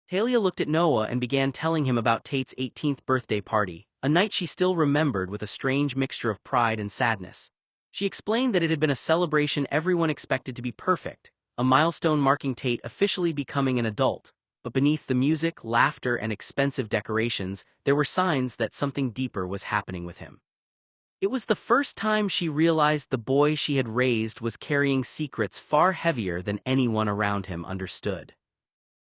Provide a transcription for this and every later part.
Talia looked at Noah and began telling him about Tate's 18th birthday party, a night she still remembered with a strange mixture of pride and sadness. She explained that it had been a celebration everyone expected to be perfect, a milestone marking Tate officially becoming an adult, but beneath the music, laughter, and expensive decorations, there were signs that something deeper was happening with him. It was the first time she realized the boy she had raised was carrying secrets far heavier than anyone around him understood.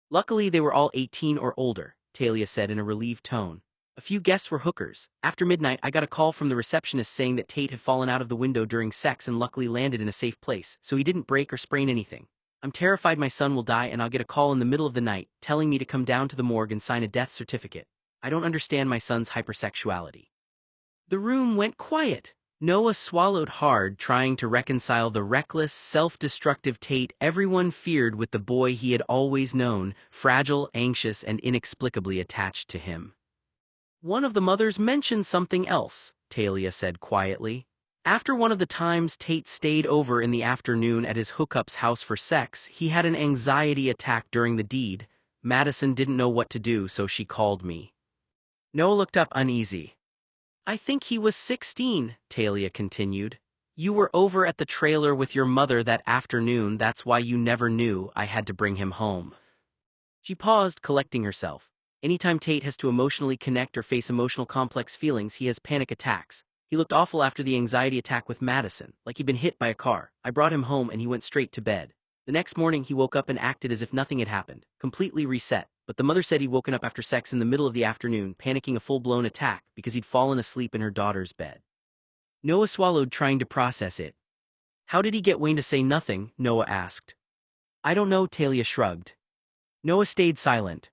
Luckily, they were all 18 or older, Talia said in a relieved tone. A few guests were hookers. After midnight, I got a call from the receptionist saying that Tate had fallen out of the window during sex and luckily landed in a safe place, so he didn't break or sprain anything. I'm terrified my son will die and I'll get a call in the middle of the night telling me to come down to the morgue and sign a death certificate. I don't understand my son's hypersexuality. The room went quiet. Noah swallowed hard, trying to reconcile the reckless, self-destructive Tate everyone feared with the boy he had always known, fragile, anxious, and inexplicably attached to him. One of the mothers mentioned something else, Talia said quietly. After one of the times Tate stayed over in the afternoon at his hookup's house for sex, he had an anxiety attack during the deed. Madison didn't know what to do, so she called me. Noah looked up uneasy. I think he was 16, Talia continued. You were over at the trailer with your mother that afternoon, that's why you never knew I had to bring him home. She paused, collecting herself. Anytime Tate has to emotionally connect or face emotional complex feelings, he has panic attacks. He looked awful after the anxiety attack with Madison, like he'd been hit by a car. I brought him home and he went straight to bed. The next morning he woke up and acted as if nothing had happened, completely reset. But the mother said he'd woken up after sex in the middle of the afternoon, panicking a full-blown attack because he'd fallen asleep in her daughter's bed. Noah swallowed, trying to process it. How did he get Wayne to say nothing? Noah asked. I don't know, Talia shrugged. Noah stayed silent.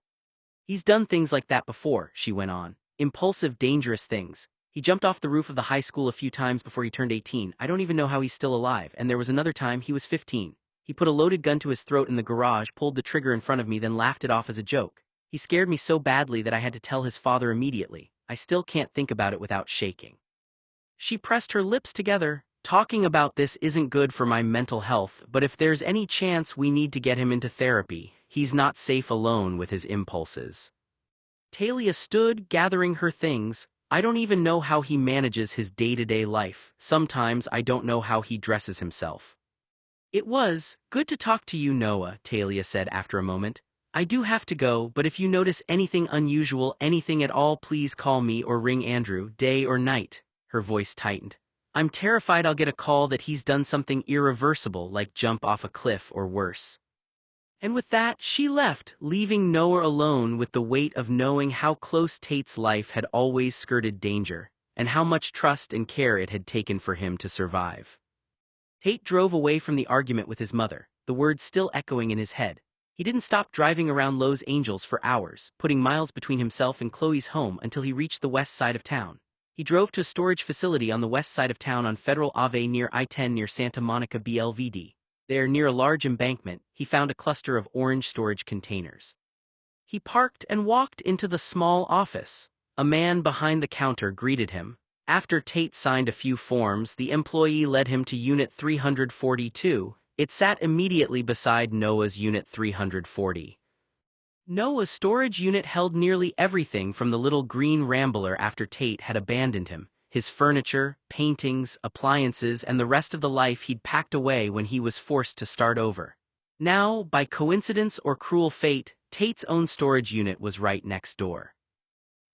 He's done things like that before, she went on. Impulsive, dangerous things. He jumped off the roof of the high school a few times before he turned 18. I don't even know how he's still alive, and there was another time he was 15. He put a loaded gun to his throat in the garage, pulled the trigger in front of me, then laughed it off as a joke. He scared me so badly that I had to tell his father immediately. I still can't think about it without shaking. She pressed her lips together. Talking about this isn't good for my mental health, but if there's any chance we need to get him into therapy, he's not safe alone with his impulses. Talia stood, gathering her things. I don't even know how he manages his day-to-day life. Sometimes I don't know how he dresses himself. It was good to talk to you, Noah, Talia said after a moment. I do have to go, but if you notice anything unusual, anything at all, please call me or ring Andrew, day or night. Her voice tightened. I'm terrified I'll get a call that he's done something irreversible, like jump off a cliff or worse. And with that, she left, leaving Noah alone with the weight of knowing how close Tate's life had always skirted danger, and how much trust and care it had taken for him to survive. Tate drove away from the argument with his mother, the words still echoing in his head. He didn't stop driving around Los Angeles for hours, putting miles between himself and Chloe's home until he reached the west side of town. He drove to a storage facility on the west side of town on Federal Ave near I-10 near Santa Monica BLVD. There, near a large embankment, he found a cluster of orange storage containers. He parked and walked into the small office. A man behind the counter greeted him. After Tate signed a few forms, the employee led him to Unit 342. It sat immediately beside Noah's Unit 340. Noah's storage unit held nearly everything from the little green rambler after Tate had abandoned him, his furniture, paintings, appliances, and the rest of the life he'd packed away when he was forced to start over. Now, by coincidence or cruel fate, Tate's own storage unit was right next door.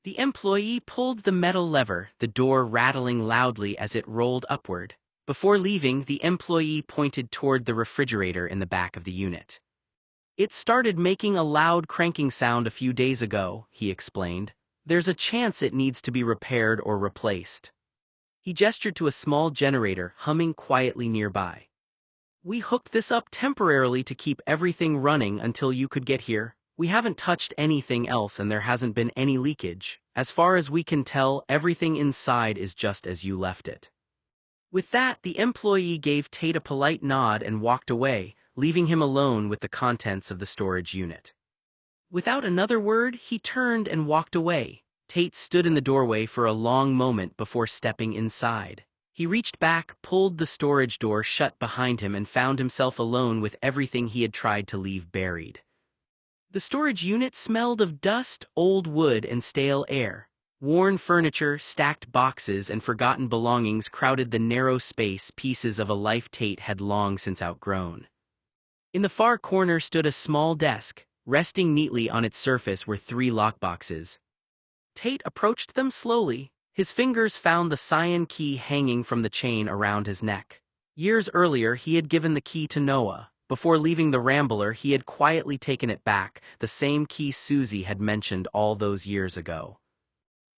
The employee pulled the metal lever, the door rattling loudly as it rolled upward. Before leaving, the employee pointed toward the refrigerator in the back of the unit. It started making a loud cranking sound a few days ago, he explained. There's a chance it needs to be repaired or replaced. He gestured to a small generator humming quietly nearby. We hooked this up temporarily to keep everything running until you could get here. We haven't touched anything else and there hasn't been any leakage. As far as we can tell, everything inside is just as you left it. With that, the employee gave Tate a polite nod and walked away, leaving him alone with the contents of the storage unit. Without another word, he turned and walked away. Tate stood in the doorway for a long moment before stepping inside. He reached back, pulled the storage door shut behind him and found himself alone with everything he had tried to leave buried. The storage unit smelled of dust, old wood, and stale air. Worn furniture, stacked boxes, and forgotten belongings crowded the narrow space pieces of a life Tate had long since outgrown. In the far corner stood a small desk. Resting neatly on its surface were 3 lockboxes. Tate approached them slowly. His fingers found the cyan key hanging from the chain around his neck. Years earlier he had given the key to Noah. Before leaving the Rambler he had quietly taken it back, the same key Susie had mentioned all those years ago.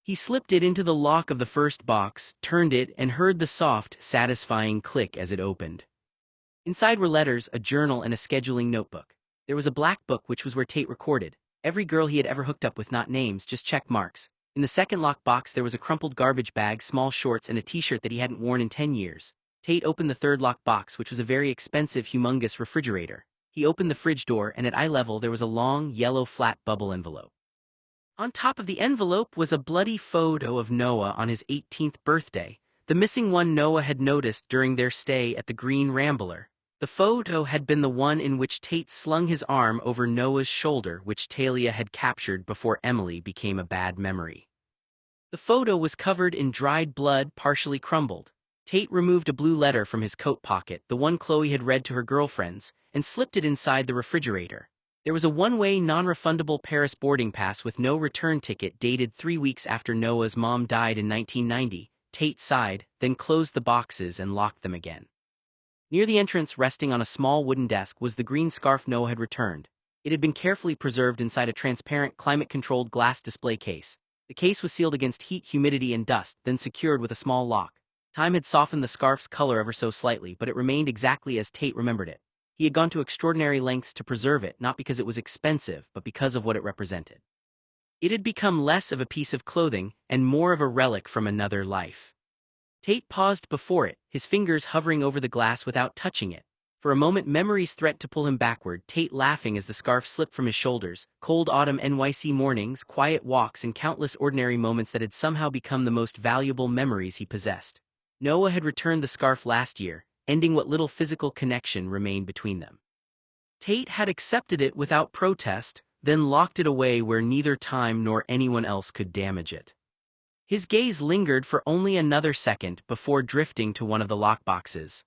He slipped it into the lock of the first box, turned it, and heard the soft, satisfying click as it opened. Inside were letters, a journal, and a scheduling notebook. There was a black book which was where Tate recorded every girl he had ever hooked up with, not names, just check marks. In the second lockbox there was a crumpled garbage bag, small shorts, and a t-shirt that he hadn't worn in 10 years. Tate opened the third lockbox, which was a very expensive, humongous refrigerator. He opened the fridge door, and at eye level there was a long, yellow, flat bubble envelope. On top of the envelope was a bloody photo of Noah on his 18th birthday, the missing one Noah had noticed during their stay at the Green Rambler. The photo had been the one in which Tate slung his arm over Noah's shoulder, which Talia had captured before Emily became a bad memory. The photo was covered in dried blood, partially crumbled. Tate removed a blue letter from his coat pocket, the one Chloe had read to her girlfriends, and slipped it inside the refrigerator. There was a one-way, non-refundable Paris boarding pass with no return ticket dated 3 weeks after Noah's mom died in 1990. Tate sighed, then closed the boxes and locked them again. Near the entrance, resting on a small wooden desk, was the green scarf Noah had returned. It had been carefully preserved inside a transparent, climate-controlled glass display case. The case was sealed against heat, humidity, and dust, then secured with a small lock. Time had softened the scarf's color ever so slightly, but it remained exactly as Tate remembered it. He had gone to extraordinary lengths to preserve it, not because it was expensive, but because of what it represented. It had become less of a piece of clothing and more of a relic from another life. Tate paused before it, his fingers hovering over the glass without touching it. For a moment memories threatened to pull him backward, Tate laughing as the scarf slipped from his shoulders, cold autumn NYC mornings, quiet walks, and countless ordinary moments that had somehow become the most valuable memories he possessed. Noah had returned the scarf last year, ending what little physical connection remained between them. Tate had accepted it without protest, then locked it away where neither time nor anyone else could damage it. His gaze lingered for only another second before drifting to one of the lockboxes.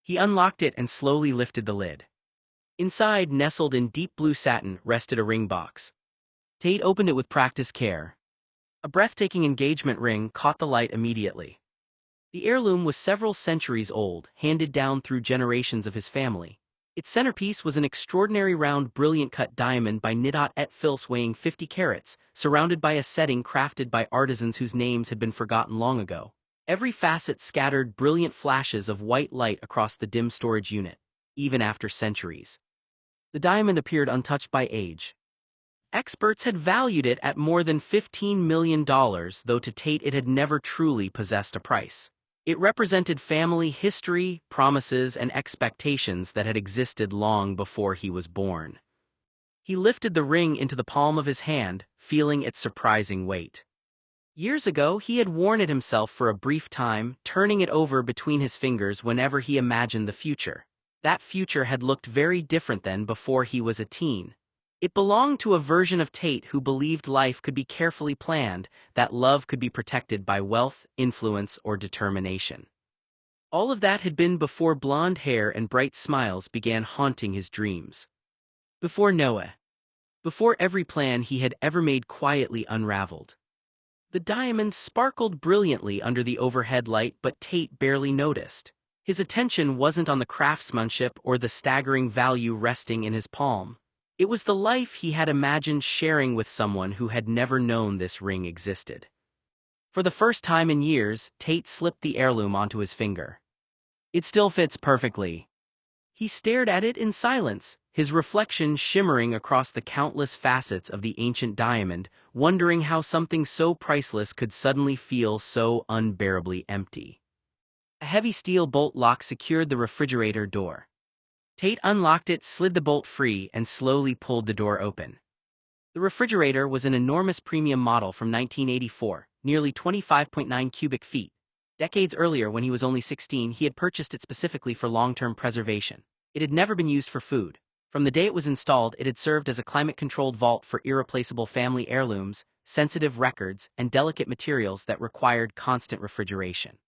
He unlocked it and slowly lifted the lid. Inside, nestled in deep blue satin, rested a ring box. Tate opened it with practiced care. A breathtaking engagement ring caught the light immediately. The heirloom was several centuries old, handed down through generations of his family. Its centerpiece was an extraordinary round, brilliant-cut diamond by Nidot et Fils weighing 50 carats, surrounded by a setting crafted by artisans whose names had been forgotten long ago. Every facet scattered brilliant flashes of white light across the dim storage unit, even after centuries. The diamond appeared untouched by age. Experts had valued it at more than $15 million, though to Tate it had never truly possessed a price. It represented family history, promises, and expectations that had existed long before he was born. He lifted the ring into the palm of his hand, feeling its surprising weight. Years ago, he had worn it himself for a brief time, turning it over between his fingers whenever he imagined the future. That future had looked very different than before he was a teen. It belonged to a version of Tate who believed life could be carefully planned, that love could be protected by wealth, influence, or determination. All of that had been before blonde hair and bright smiles began haunting his dreams. Before Noah. Before every plan he had ever made quietly unraveled. The diamond sparkled brilliantly under the overhead light, but Tate barely noticed. His attention wasn't on the craftsmanship or the staggering value resting in his palm. It was the life he had imagined sharing with someone who had never known this ring existed. For the first time in years, Tate slipped the heirloom onto his finger. It still fits perfectly. He stared at it in silence, his reflection shimmering across the countless facets of the ancient diamond, wondering how something so priceless could suddenly feel so unbearably empty. A heavy steel bolt lock secured the refrigerator door. Tate unlocked it, slid the bolt free, and slowly pulled the door open. The refrigerator was an enormous premium model from 1984, nearly 25.9 cubic feet. Decades earlier, when he was only 16, he had purchased it specifically for long-term preservation. It had never been used for food. From the day it was installed, it had served as a climate-controlled vault for irreplaceable family heirlooms, sensitive records, and delicate materials that required constant refrigeration.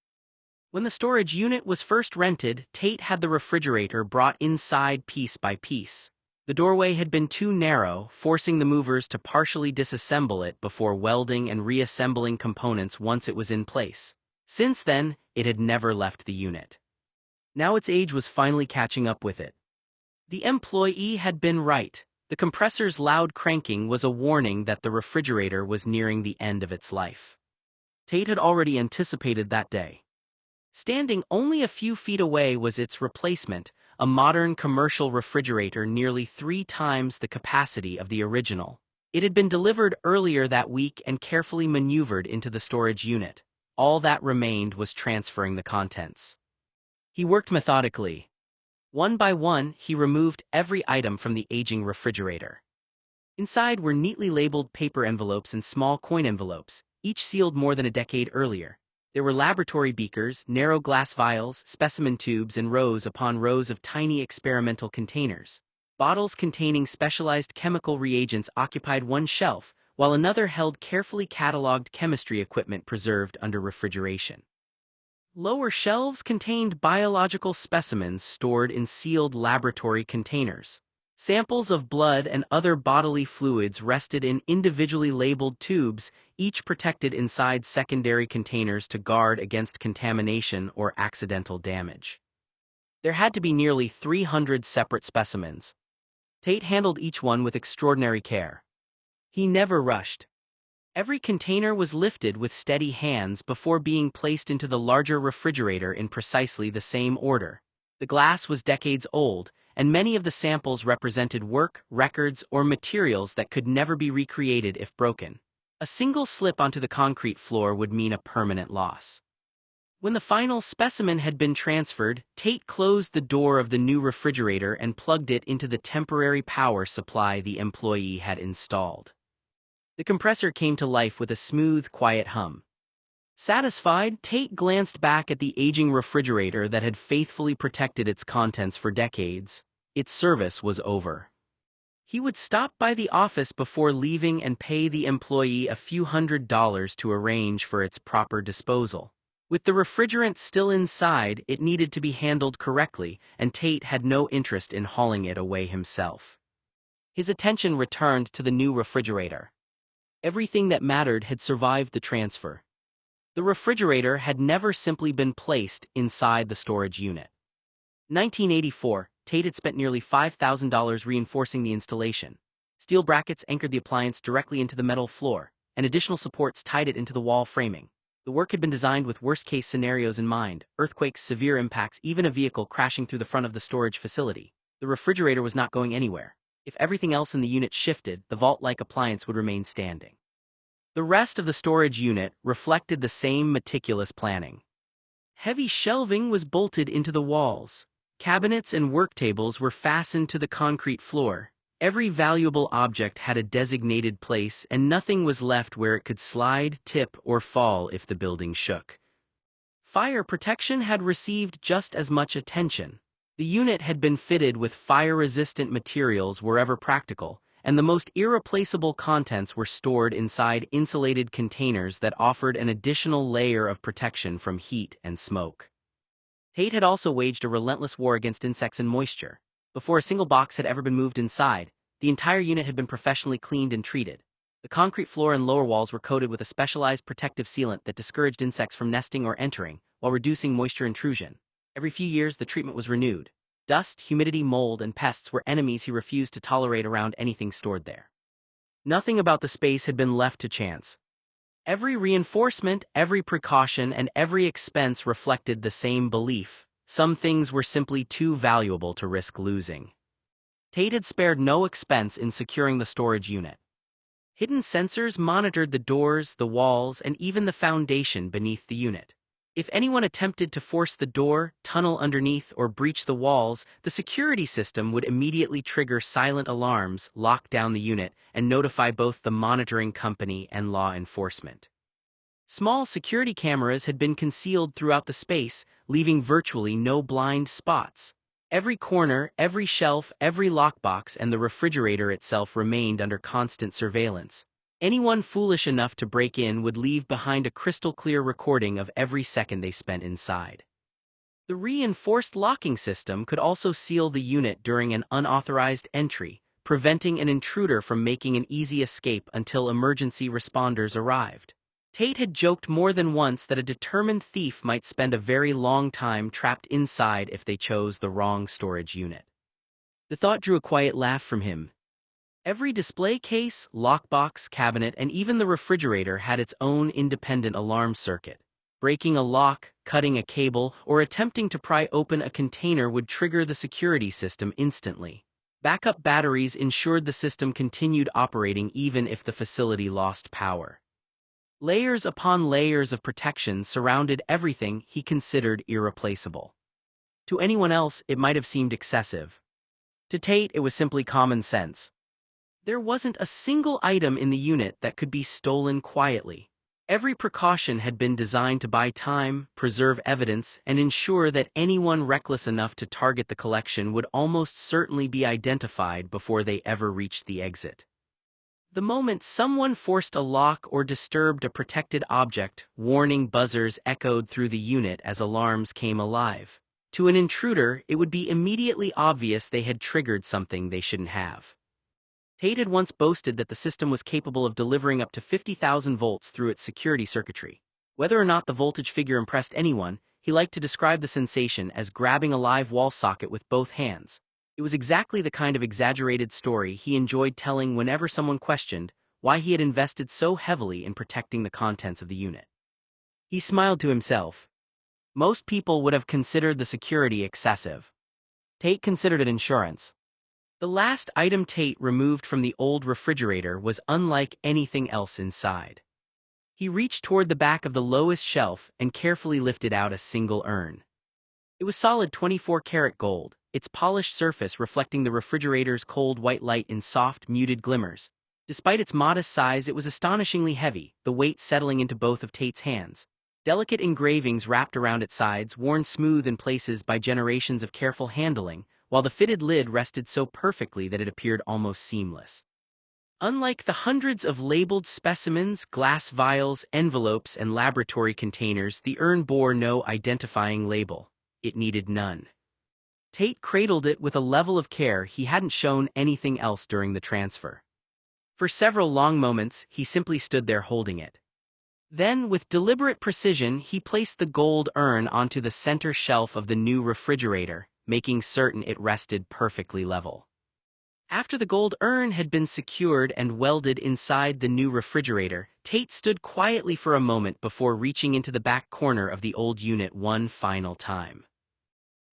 When the storage unit was first rented, Tate had the refrigerator brought inside piece by piece. The doorway had been too narrow, forcing the movers to partially disassemble it before welding and reassembling components once it was in place. Since then, it had never left the unit. Now its age was finally catching up with it. The employee had been right. The compressor's loud cranking was a warning that the refrigerator was nearing the end of its life. Tate had already anticipated that day. Standing only a few feet away was its replacement, a modern commercial refrigerator nearly 3 times the capacity of the original. It had been delivered earlier that week and carefully maneuvered into the storage unit. All that remained was transferring the contents. He worked methodically. One by one, he removed every item from the aging refrigerator. Inside were neatly labeled paper envelopes and small coin envelopes, each sealed more than a decade earlier. There were laboratory beakers, narrow glass vials, specimen tubes, and rows upon rows of tiny experimental containers. Bottles containing specialized chemical reagents occupied one shelf, while another held carefully cataloged chemistry equipment preserved under refrigeration. Lower shelves contained biological specimens stored in sealed laboratory containers. Samples of blood and other bodily fluids rested in individually labeled tubes, each protected inside secondary containers to guard against contamination or accidental damage. There had to be nearly 300 separate specimens. Tate handled each one with extraordinary care. He never rushed. Every container was lifted with steady hands before being placed into the larger refrigerator in precisely the same order. The glass was decades old, and many of the samples represented work, records, or materials that could never be recreated if broken. A single slip onto the concrete floor would mean a permanent loss. When the final specimen had been transferred, Tate closed the door of the new refrigerator and plugged it into the temporary power supply the employee had installed. The compressor came to life with a smooth, quiet hum. Satisfied, Tate glanced back at the aging refrigerator that had faithfully protected its contents for decades. Its service was over. He would stop by the office before leaving and pay the employee a few $100s to arrange for its proper disposal. With the refrigerant still inside, it needed to be handled correctly, and Tate had no interest in hauling it away himself. His attention returned to the new refrigerator. Everything that mattered had survived the transfer. The refrigerator had never simply been placed inside the storage unit. In 1984, Tate had spent nearly $5,000 reinforcing the installation. Steel brackets anchored the appliance directly into the metal floor, and additional supports tied it into the wall framing. The work had been designed with worst-case scenarios in mind: earthquakes, severe impacts, even a vehicle crashing through the front of the storage facility. The refrigerator was not going anywhere. If everything else in the unit shifted, the vault-like appliance would remain standing. The rest of the storage unit reflected the same meticulous planning. Heavy shelving was bolted into the walls. Cabinets and work tables were fastened to the concrete floor. Every valuable object had a designated place, and nothing was left where it could slide, tip, or fall if the building shook. Fire protection had received just as much attention. The unit had been fitted with fire-resistant materials wherever practical, and the most irreplaceable contents were stored inside insulated containers that offered an additional layer of protection from heat and smoke. Tate had also waged a relentless war against insects and moisture. Before a single box had ever been moved inside, the entire unit had been professionally cleaned and treated. The concrete floor and lower walls were coated with a specialized protective sealant that discouraged insects from nesting or entering, while reducing moisture intrusion. Every few years, the treatment was renewed. Dust, humidity, mold, and pests were enemies he refused to tolerate around anything stored there. Nothing about the space had been left to chance. Every reinforcement, every precaution, and every expense reflected the same belief: some things were simply too valuable to risk losing. Tate had spared no expense in securing the storage unit. Hidden sensors monitored the doors, the walls, and even the foundation beneath the unit. If anyone attempted to force the door, tunnel underneath, or breach the walls, the security system would immediately trigger silent alarms, lock down the unit, and notify both the monitoring company and law enforcement. Small security cameras had been concealed throughout the space, leaving virtually no blind spots. Every corner, every shelf, every lockbox, and the refrigerator itself remained under constant surveillance. Anyone foolish enough to break in would leave behind a crystal-clear recording of every second they spent inside. The reinforced locking system could also seal the unit during an unauthorized entry, preventing an intruder from making an easy escape until emergency responders arrived. Tate had joked more than once that a determined thief might spend a very long time trapped inside if they chose the wrong storage unit. The thought drew a quiet laugh from him. Every display case, lockbox, cabinet, and even the refrigerator had its own independent alarm circuit. Breaking a lock, cutting a cable, or attempting to pry open a container would trigger the security system instantly. Backup batteries ensured the system continued operating even if the facility lost power. Layers upon layers of protection surrounded everything he considered irreplaceable. To anyone else, it might have seemed excessive. To Tate, it was simply common sense. There wasn't a single item in the unit that could be stolen quietly. Every precaution had been designed to buy time, preserve evidence, and ensure that anyone reckless enough to target the collection would almost certainly be identified before they ever reached the exit. The moment someone forced a lock or disturbed a protected object, warning buzzers echoed through the unit as alarms came alive. To an intruder, it would be immediately obvious they had triggered something they shouldn't have. Tate had once boasted that the system was capable of delivering up to 50,000 volts through its security circuitry. Whether or not the voltage figure impressed anyone, he liked to describe the sensation as grabbing a live wall socket with both hands. It was exactly the kind of exaggerated story he enjoyed telling whenever someone questioned why he had invested so heavily in protecting the contents of the unit. He smiled to himself. Most people would have considered the security excessive. Tate considered it insurance. The last item Tate removed from the old refrigerator was unlike anything else inside. He reached toward the back of the lowest shelf and carefully lifted out a single urn. It was solid 24-karat gold, its polished surface reflecting the refrigerator's cold white light in soft, muted glimmers. Despite its modest size, it was astonishingly heavy, the weight settling into both of Tate's hands. Delicate engravings wrapped around its sides, worn smooth in places by generations of careful handling, while the fitted lid rested so perfectly that it appeared almost seamless. Unlike the hundreds of labeled specimens, glass vials, envelopes, and laboratory containers, the urn bore no identifying label. It needed none. Tate cradled it with a level of care he hadn't shown anything else during the transfer. For several long moments, he simply stood there holding it. Then, with deliberate precision, he placed the gold urn onto the center shelf of the new refrigerator, making certain it rested perfectly level. After the gold urn had been secured and welded inside the new refrigerator, Tate stood quietly for a moment before reaching into the back corner of the old unit one final time.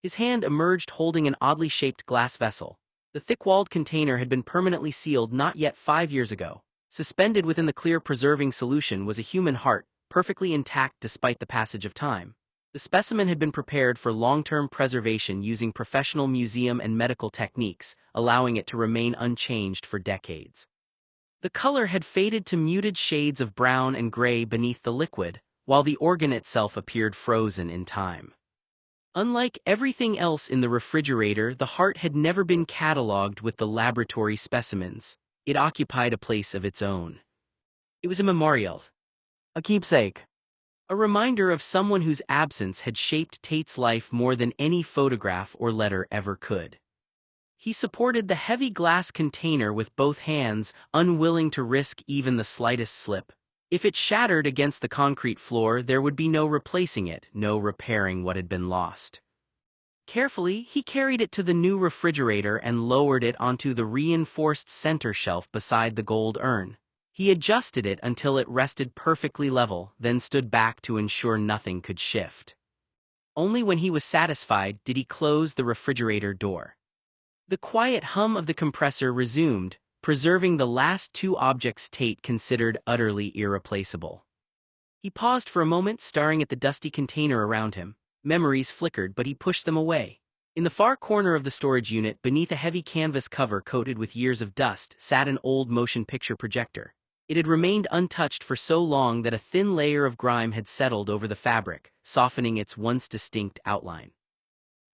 His hand emerged holding an oddly shaped glass vessel. The thick-walled container had been permanently sealed not yet 5 years ago. Suspended within the clear preserving solution was a human heart, perfectly intact despite the passage of time. The specimen had been prepared for long-term preservation using professional museum and medical techniques, allowing it to remain unchanged for decades. The color had faded to muted shades of brown and gray beneath the liquid, while the organ itself appeared frozen in time. Unlike everything else in the refrigerator, the heart had never been cataloged with the laboratory specimens. It occupied a place of its own. It was a memorial, a keepsake. A reminder of someone whose absence had shaped Tate's life more than any photograph or letter ever could. He supported the heavy glass container with both hands, unwilling to risk even the slightest slip. If it shattered against the concrete floor, there would be no replacing it, no repairing what had been lost. Carefully, he carried it to the new refrigerator and lowered it onto the reinforced center shelf beside the gold urn. He adjusted it until it rested perfectly level, then stood back to ensure nothing could shift. Only when he was satisfied did he close the refrigerator door. The quiet hum of the compressor resumed, preserving the last two objects Tate considered utterly irreplaceable. He paused for a moment, staring at the dusty container around him. Memories flickered, but he pushed them away. In the far corner of the storage unit, beneath a heavy canvas cover coated with years of dust, sat an old motion picture projector. It had remained untouched for so long that a thin layer of grime had settled over the fabric, softening its once distinct outline.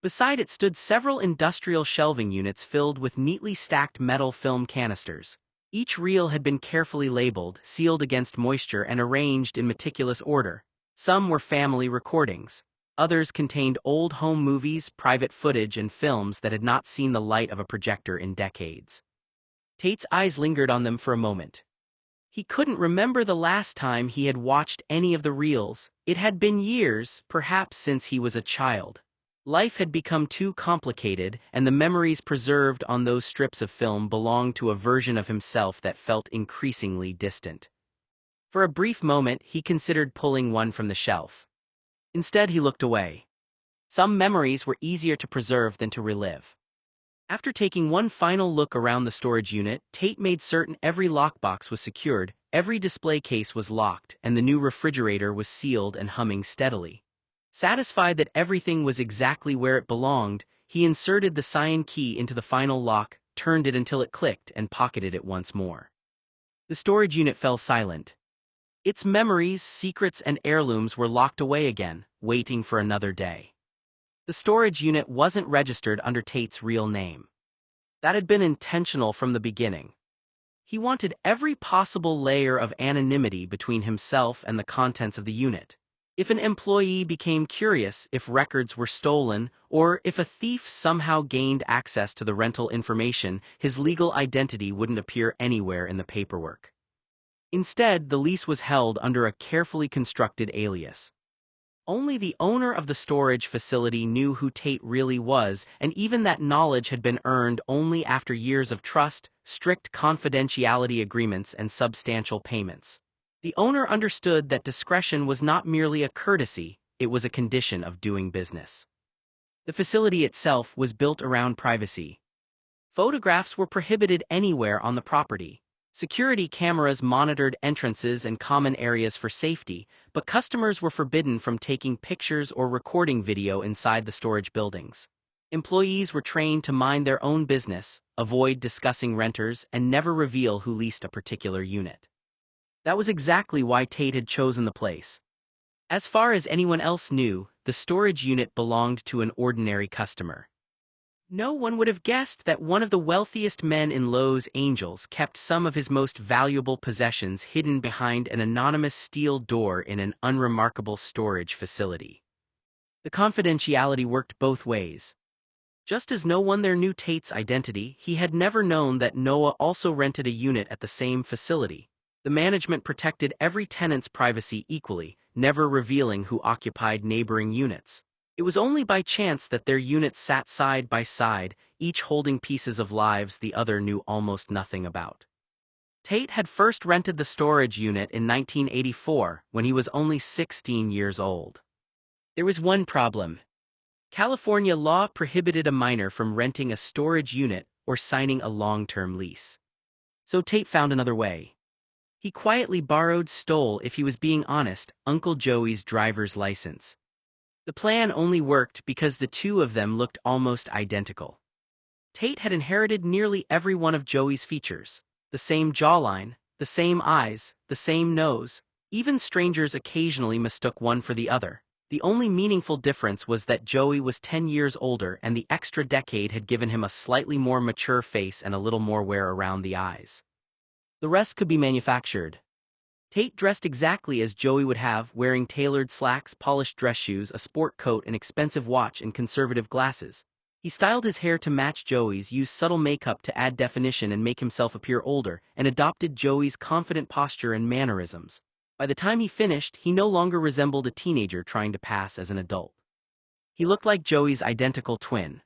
Beside it stood several industrial shelving units filled with neatly stacked metal film canisters. Each reel had been carefully labeled, sealed against moisture, and arranged in meticulous order. Some were family recordings. Others contained old home movies, private footage, and films that had not seen the light of a projector in decades. Tate's eyes lingered on them for a moment. He couldn't remember the last time he had watched any of the reels. It had been years, perhaps since he was a child. Life had become too complicated, and the memories preserved on those strips of film belonged to a version of himself that felt increasingly distant. For a brief moment, he considered pulling one from the shelf. Instead, he looked away. Some memories were easier to preserve than to relive. After taking one final look around the storage unit, Tate made certain every lockbox was secured, every display case was locked, and the new refrigerator was sealed and humming steadily. Satisfied that everything was exactly where it belonged, he inserted the cyan key into the final lock, turned it until it clicked, and pocketed it once more. The storage unit fell silent. Its memories, secrets, and heirlooms were locked away again, waiting for another day. The storage unit wasn't registered under Tate's real name. That had been intentional from the beginning. He wanted every possible layer of anonymity between himself and the contents of the unit. If an employee became curious if records were stolen, or if a thief somehow gained access to the rental information, his legal identity wouldn't appear anywhere in the paperwork. Instead, the lease was held under a carefully constructed alias. Only the owner of the storage facility knew who Tate really was, and even that knowledge had been earned only after years of trust, strict confidentiality agreements, and substantial payments. The owner understood that discretion was not merely a courtesy, it was a condition of doing business. The facility itself was built around privacy. Photographs were prohibited anywhere on the property. Security cameras monitored entrances and common areas for safety, but customers were forbidden from taking pictures or recording video inside the storage buildings. Employees were trained to mind their own business, avoid discussing renters, and never reveal who leased a particular unit. That was exactly why Tate had chosen the place. As far as anyone else knew, the storage unit belonged to an ordinary customer. No one would have guessed that one of the wealthiest men in Los Angeles kept some of his most valuable possessions hidden behind an anonymous steel door in an unremarkable storage facility. The confidentiality worked both ways. Just as no one there knew Tate's identity, he had never known that Noah also rented a unit at the same facility. The management protected every tenant's privacy equally, never revealing who occupied neighboring units. It was only by chance that their units sat side by side, each holding pieces of lives the other knew almost nothing about. Tate had first rented the storage unit in 1984, when he was only 16 years old. There was one problem. California law prohibited a minor from renting a storage unit or signing a long-term lease. So Tate found another way. He quietly stole, if he was being honest, Uncle Joey's driver's license. The plan only worked because the two of them looked almost identical. Tate had inherited nearly every one of Joey's features. The same jawline, the same eyes, the same nose. Even strangers occasionally mistook one for the other. The only meaningful difference was that Joey was 10 years older, and the extra decade had given him a slightly more mature face and a little more wear around the eyes. The rest could be manufactured. Tate dressed exactly as Joey would have, wearing tailored slacks, polished dress shoes, a sport coat, an expensive watch, and conservative glasses. He styled his hair to match Joey's, used subtle makeup to add definition and make himself appear older, and adopted Joey's confident posture and mannerisms. By the time he finished, he no longer resembled a teenager trying to pass as an adult. He looked like Joey's identical twin.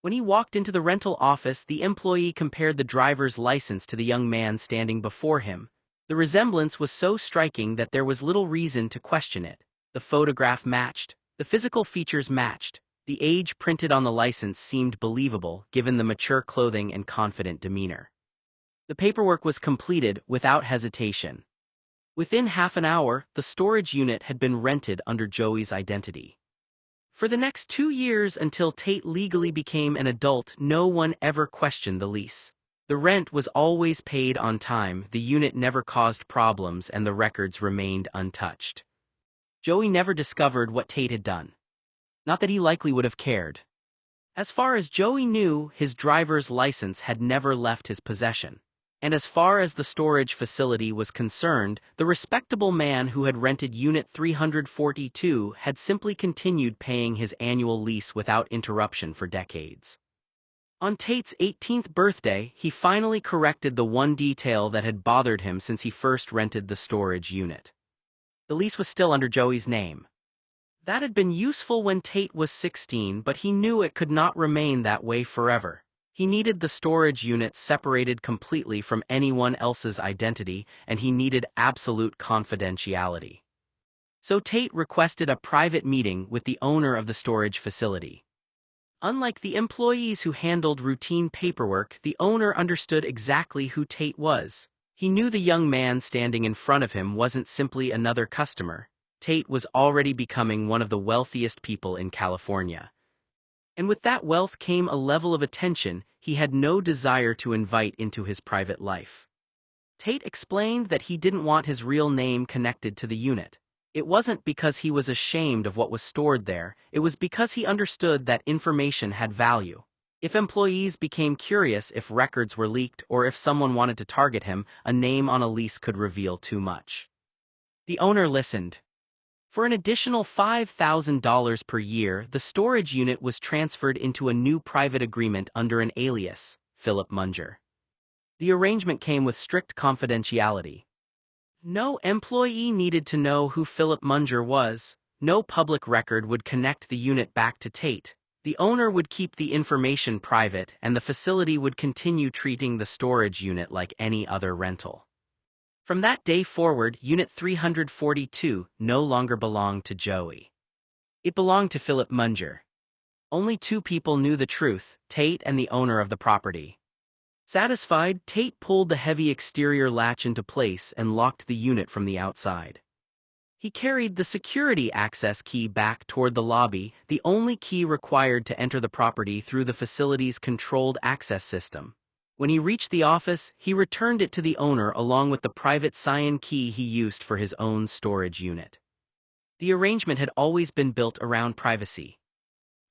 When he walked into the rental office, the employee compared the driver's license to the young man standing before him. The resemblance was so striking that there was little reason to question it. The photograph matched, the physical features matched, the age printed on the license seemed believable given the mature clothing and confident demeanor. The paperwork was completed without hesitation. Within half an hour, the storage unit had been rented under Joey's identity. For the next 2 years until Tate legally became an adult, no one ever questioned the lease. The rent was always paid on time, the unit never caused problems, and the records remained untouched. Joey never discovered what Tate had done. Not that he likely would have cared. As far as Joey knew, his driver's license had never left his possession. And as far as the storage facility was concerned, the respectable man who had rented Unit 342 had simply continued paying his annual lease without interruption for decades. On Tate's 18th birthday, he finally corrected the one detail that had bothered him since he first rented the storage unit. The lease was still under Joey's name. That had been useful when Tate was 16, but he knew it could not remain that way forever. He needed the storage unit separated completely from anyone else's identity, and he needed absolute confidentiality. So Tate requested a private meeting with the owner of the storage facility. Unlike the employees who handled routine paperwork, the owner understood exactly who Tate was. He knew the young man standing in front of him wasn't simply another customer. Tate was already becoming one of the wealthiest people in California. And with that wealth came a level of attention he had no desire to invite into his private life. Tate explained that he didn't want his real name connected to the unit. It wasn't because he was ashamed of what was stored there, it was because he understood that information had value. If employees became curious if records were leaked or if someone wanted to target him, a name on a lease could reveal too much. The owner listened. For an additional $5,000 per year, the storage unit was transferred into a new private agreement under an alias, Philip Munger. The arrangement came with strict confidentiality. No employee needed to know who Philip Munger was. No public record would connect the unit back to Tate. The owner would keep the information private, and the facility would continue treating the storage unit like any other rental. From that day forward, Unit 342 no longer belonged to Joey. It belonged to Philip Munger. Only two people knew the truth, Tate and the owner of the property. Satisfied, Tate pulled the heavy exterior latch into place and locked the unit from the outside. He carried the security access key back toward the lobby, the only key required to enter the property through the facility's controlled access system. When he reached the office, he returned it to the owner along with the private cyan key he used for his own storage unit. The arrangement had always been built around privacy.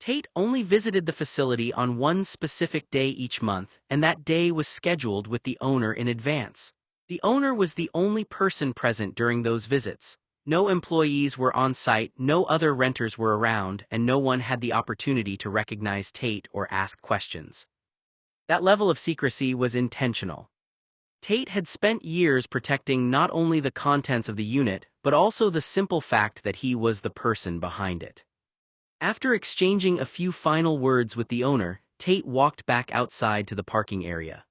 Tate only visited the facility on one specific day each month, and that day was scheduled with the owner in advance. The owner was the only person present during those visits. No employees were on site, no other renters were around, and no one had the opportunity to recognize Tate or ask questions. That level of secrecy was intentional. Tate had spent years protecting not only the contents of the unit, but also the simple fact that he was the person behind it. After exchanging a few final words with the owner, Tate walked back outside to the parking area.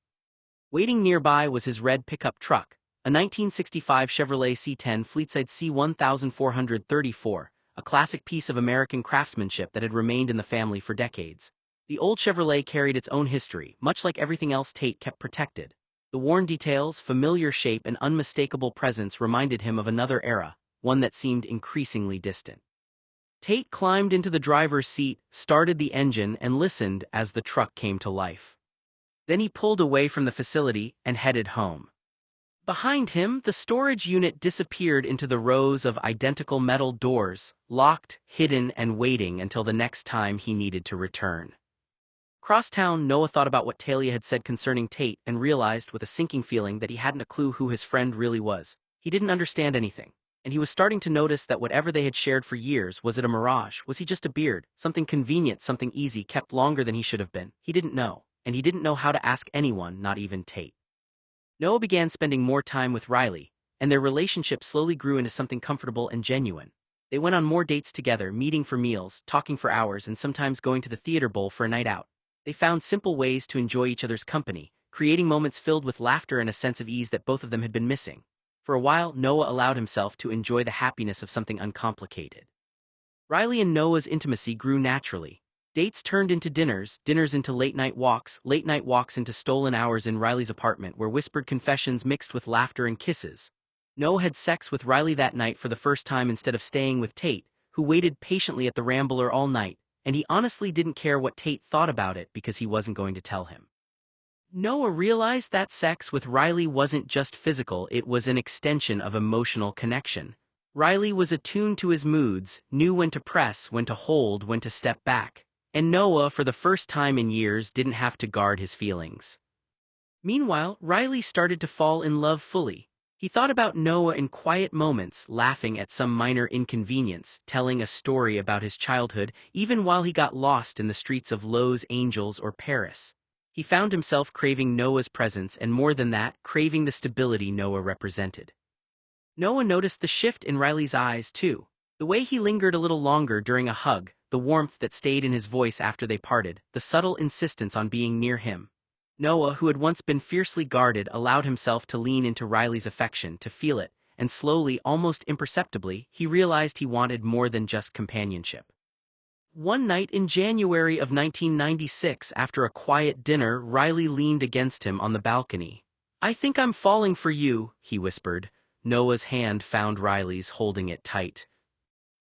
Waiting nearby was his red pickup truck, a 1965 Chevrolet C10 Fleetside C1434, a classic piece of American craftsmanship that had remained in the family for decades. The old Chevrolet carried its own history, much like everything else Tate kept protected. The worn details, familiar shape, and unmistakable presence reminded him of another era, one that seemed increasingly distant. Tate climbed into the driver's seat, started the engine, and listened as the truck came to life. Then he pulled away from the facility and headed home. Behind him, the storage unit disappeared into the rows of identical metal doors, locked, hidden, and waiting until the next time he needed to return. Crosstown, Noah thought about what Talia had said concerning Tate and realized with a sinking feeling that he hadn't a clue who his friend really was. He didn't understand anything, and he was starting to notice that whatever they had shared for years, was it a mirage? Was he just a beard? Something convenient, something easy, kept longer than he should have been? He didn't know, and he didn't know how to ask anyone, not even Tate. Noah began spending more time with Riley, and their relationship slowly grew into something comfortable and genuine. They went on more dates together, meeting for meals, talking for hours, and sometimes going to the theater bowl for a night out. They found simple ways to enjoy each other's company, creating moments filled with laughter and a sense of ease that both of them had been missing. For a while, Noah allowed himself to enjoy the happiness of something uncomplicated. Riley and Noah's intimacy grew naturally. Dates turned into dinners, dinners into late-night walks into stolen hours in Riley's apartment where whispered confessions mixed with laughter and kisses. Noah had sex with Riley that night for the first time instead of staying with Tate, who waited patiently at the Rambler all night, and he honestly didn't care what Tate thought about it because he wasn't going to tell him. Noah realized that sex with Riley wasn't just physical, it was an extension of emotional connection. Riley was attuned to his moods, knew when to press, when to hold, when to step back. and Noah, for the first time in years, didn't have to guard his feelings. Meanwhile, Riley started to fall in love fully. He thought about Noah in quiet moments, laughing at some minor inconvenience, telling a story about his childhood, even while he got lost in the streets of Los Angeles or Paris. He found himself craving Noah's presence and, more than that, craving the stability Noah represented. Noah noticed the shift in Riley's eyes, too. The way he lingered a little longer during a hug, the warmth that stayed in his voice after they parted, the subtle insistence on being near him. Noah, who had once been fiercely guarded, allowed himself to lean into Riley's affection, to feel it, and slowly, almost imperceptibly, he realized he wanted more than just companionship. One night in January of 1996, after a quiet dinner, Riley leaned against him on the balcony. "I think I'm falling for you," he whispered. Noah's hand found Riley's, holding it tight.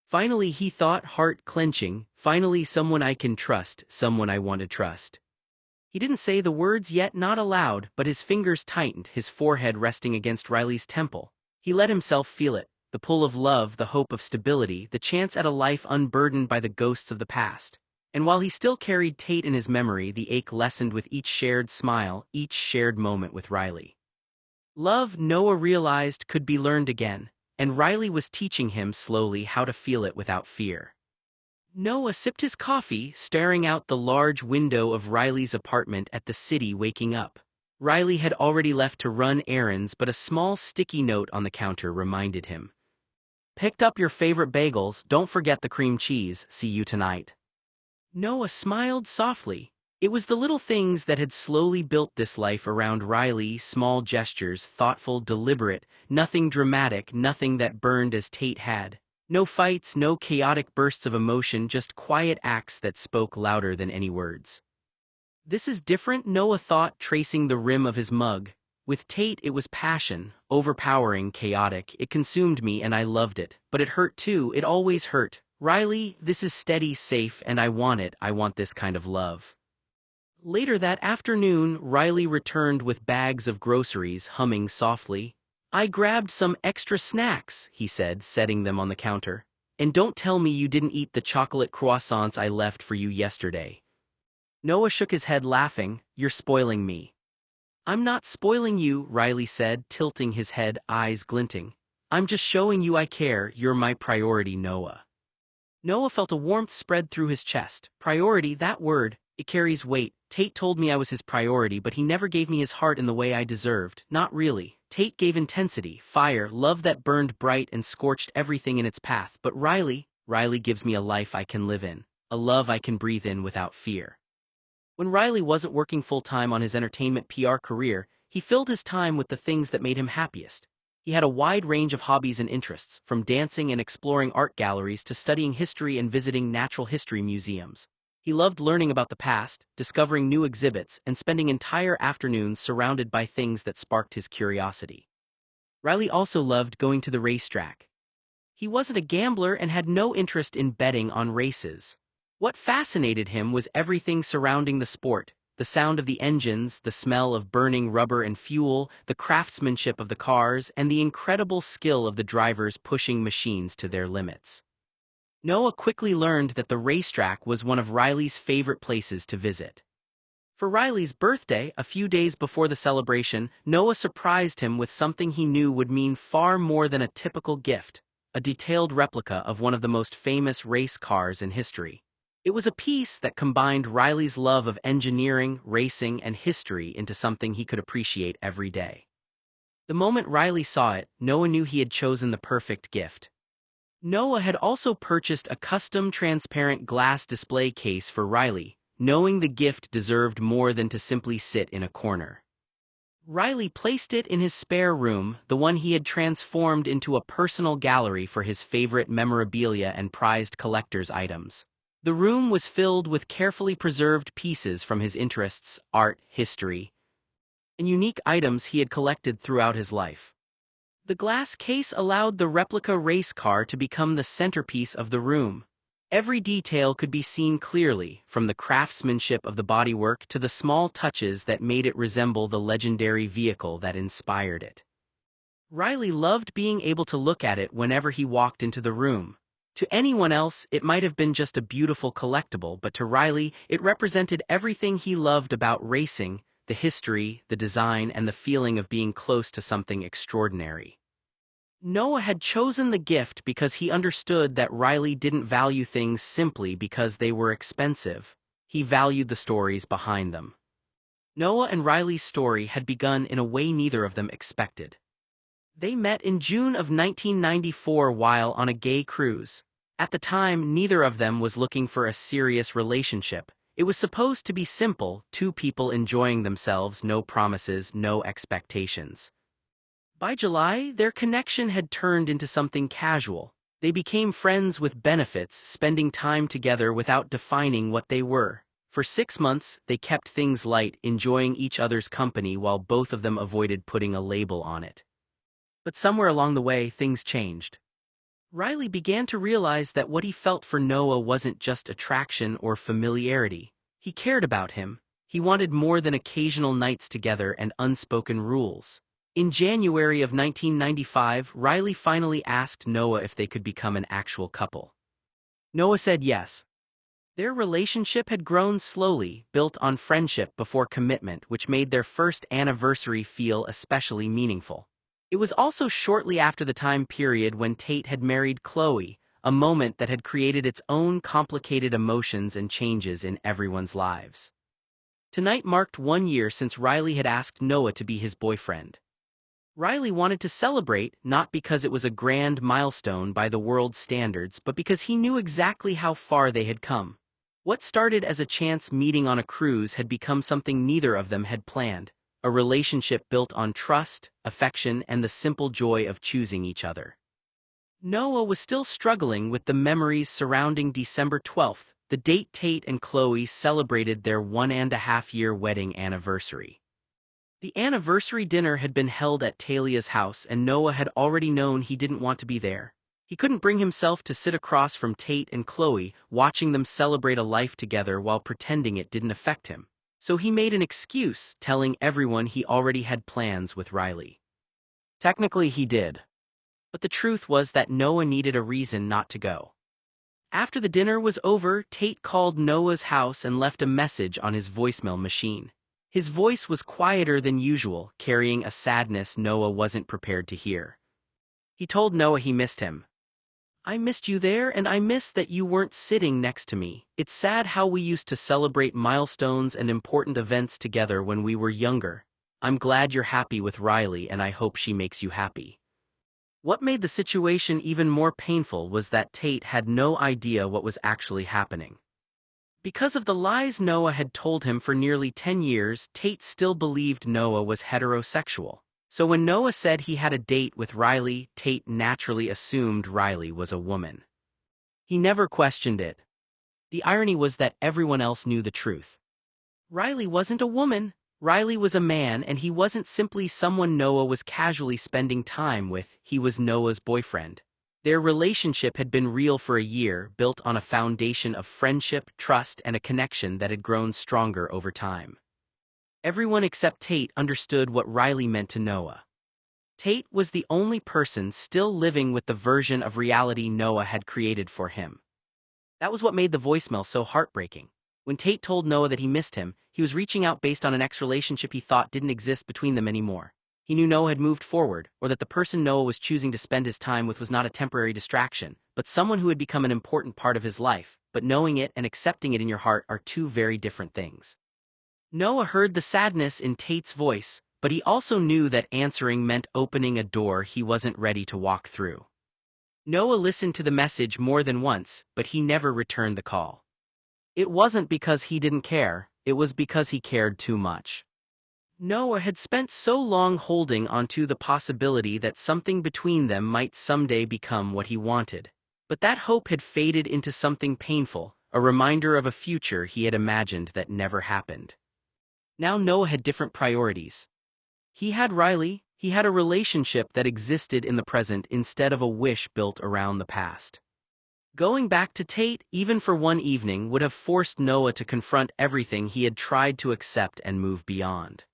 Finally, he thought, heart clenching, finally someone I can trust, someone I want to trust. He didn't say the words yet, not aloud, but his fingers tightened, his forehead resting against Riley's temple. He let himself feel it, the pull of love, the hope of stability, the chance at a life unburdened by the ghosts of the past. And while he still carried Tate in his memory, the ache lessened with each shared smile, each shared moment with Riley. Love, Noah realized, could be learned again, and Riley was teaching him slowly how to feel it without fear. Noah sipped his coffee, staring out the large window of Riley's apartment at the city waking up. Riley had already left to run errands, but a small sticky note on the counter reminded him. "Picked up your favorite bagels, don't forget the cream cheese, see you tonight." Noah smiled softly. It was the little things that had slowly built this life around Riley, small gestures, thoughtful, deliberate, nothing dramatic, nothing that burned as Tate had. No fights, no chaotic bursts of emotion, just quiet acts that spoke louder than any words. "This is different," Noah thought, tracing the rim of his mug. With Tate it was passion, overpowering, chaotic. It consumed me and I loved it. But it hurt too, it always hurt. "Riley, this is steady, safe, and I want it. I want this kind of love." Later that afternoon, Riley returned with bags of groceries, humming softly. "I grabbed some extra snacks," he said, setting them on the counter. "And don't tell me you didn't eat the chocolate croissants I left for you yesterday." Noah shook his head, laughing. "You're spoiling me." "I'm not spoiling you," Riley said, tilting his head, eyes glinting. "I'm just showing you I care. You're my priority, Noah." Noah felt a warmth spread through his chest. Priority, that word, it carries weight. Tate told me I was his priority, but he never gave me his heart in the way I deserved. Not really. Tate gave intensity, fire, love that burned bright and scorched everything in its path. But Riley gives me a life I can live in, a love I can breathe in without fear. When Riley wasn't working full-time on his entertainment PR career, he filled his time with the things that made him happiest. He had a wide range of hobbies and interests, from dancing and exploring art galleries to studying history and visiting natural history museums. He loved learning about the past, discovering new exhibits, and spending entire afternoons surrounded by things that sparked his curiosity. Riley also loved going to the racetrack. He wasn't a gambler and had no interest in betting on races. What fascinated him was everything surrounding the sport: the sound of the engines, the smell of burning rubber and fuel, the craftsmanship of the cars, and the incredible skill of the drivers pushing machines to their limits. Noah quickly learned that the racetrack was one of Riley's favorite places to visit. For Riley's birthday, a few days before the celebration, Noah surprised him with something he knew would mean far more than a typical gift: a detailed replica of one of the most famous race cars in history. It was a piece that combined Riley's love of engineering, racing, and history into something he could appreciate every day. The moment Riley saw it, Noah knew he had chosen the perfect gift. Noah had also purchased a custom transparent glass display case for Riley, knowing the gift deserved more than to simply sit in a corner. Riley placed it in his spare room, the one he had transformed into a personal gallery for his favorite memorabilia and prized collector's items. The room was filled with carefully preserved pieces from his interests, art, history, and unique items he had collected throughout his life. The glass case allowed the replica race car to become the centerpiece of the room. Every detail could be seen clearly, from the craftsmanship of the bodywork to the small touches that made it resemble the legendary vehicle that inspired it. Riley loved being able to look at it whenever he walked into the room. To anyone else, it might have been just a beautiful collectible, but to Riley, it represented everything he loved about racing: the history, the design, and the feeling of being close to something extraordinary. Noah had chosen the gift because he understood that Riley didn't value things simply because they were expensive. He valued the stories behind them. Noah and Riley's story had begun in a way neither of them expected. They met in June of 1994 while on a gay cruise. At the time, neither of them was looking for a serious relationship. It was supposed to be simple, two people enjoying themselves, no promises, no expectations. By July, their connection had turned into something casual. They became friends with benefits, spending time together without defining what they were. For 6 months, they kept things light, enjoying each other's company while both of them avoided putting a label on it. But somewhere along the way, things changed. Riley began to realize that what he felt for Noah wasn't just attraction or familiarity. He cared about him. He wanted more than occasional nights together and unspoken rules. In January of 1995, Riley finally asked Noah if they could become an actual couple. Noah said yes. Their relationship had grown slowly, built on friendship before commitment, which made their first anniversary feel especially meaningful. It was also shortly after the time period when Tate had married Chloe, a moment that had created its own complicated emotions and changes in everyone's lives. Tonight marked 1 year since Riley had asked Noah to be his boyfriend. Riley wanted to celebrate, not because it was a grand milestone by the world's standards, but because he knew exactly how far they had come. What started as a chance meeting on a cruise had become something neither of them had planned: a relationship built on trust, affection, and the simple joy of choosing each other. Noah was still struggling with the memories surrounding December 12th, the date Tate and Chloe celebrated their 1.5-year wedding anniversary. The anniversary dinner had been held at Talia's house, and Noah had already known he didn't want to be there. He couldn't bring himself to sit across from Tate and Chloe, watching them celebrate a life together while pretending it didn't affect him. So he made an excuse, telling everyone he already had plans with Riley. Technically he did. But the truth was that Noah needed a reason not to go. After the dinner was over, Tate called Noah's house and left a message on his voicemail machine. His voice was quieter than usual, carrying a sadness Noah wasn't prepared to hear. He told Noah he missed him. "I missed you there, and I missed that you weren't sitting next to me. It's sad how we used to celebrate milestones and important events together when we were younger. I'm glad you're happy with Riley, and I hope she makes you happy." What made the situation even more painful was that Tate had no idea what was actually happening. Because of the lies Noah had told him for nearly 10 years, Tate still believed Noah was heterosexual. So when Noah said he had a date with Riley, Tate naturally assumed Riley was a woman. He never questioned it. The irony was that everyone else knew the truth. Riley wasn't a woman. Riley was a man, and he wasn't simply someone Noah was casually spending time with. He was Noah's boyfriend. Their relationship had been real for a year, built on a foundation of friendship, trust, and a connection that had grown stronger over time. Everyone except Tate understood what Riley meant to Noah. Tate was the only person still living with the version of reality Noah had created for him. That was what made the voicemail so heartbreaking. When Tate told Noah that he missed him, he was reaching out based on an ex-relationship he thought didn't exist between them anymore. He knew Noah had moved forward, or that the person Noah was choosing to spend his time with was not a temporary distraction, but someone who had become an important part of his life. But knowing it and accepting it in your heart are two very different things. Noah heard the sadness in Tate's voice, but he also knew that answering meant opening a door he wasn't ready to walk through. Noah listened to the message more than once, but he never returned the call. It wasn't because he didn't care, it was because he cared too much. Noah had spent so long holding onto the possibility that something between them might someday become what he wanted. But that hope had faded into something painful, a reminder of a future he had imagined that never happened. Now Noah had different priorities. He had Riley. He had a relationship that existed in the present instead of a wish built around the past. Going back to Tate, even for one evening, would have forced Noah to confront everything he had tried to accept and move beyond.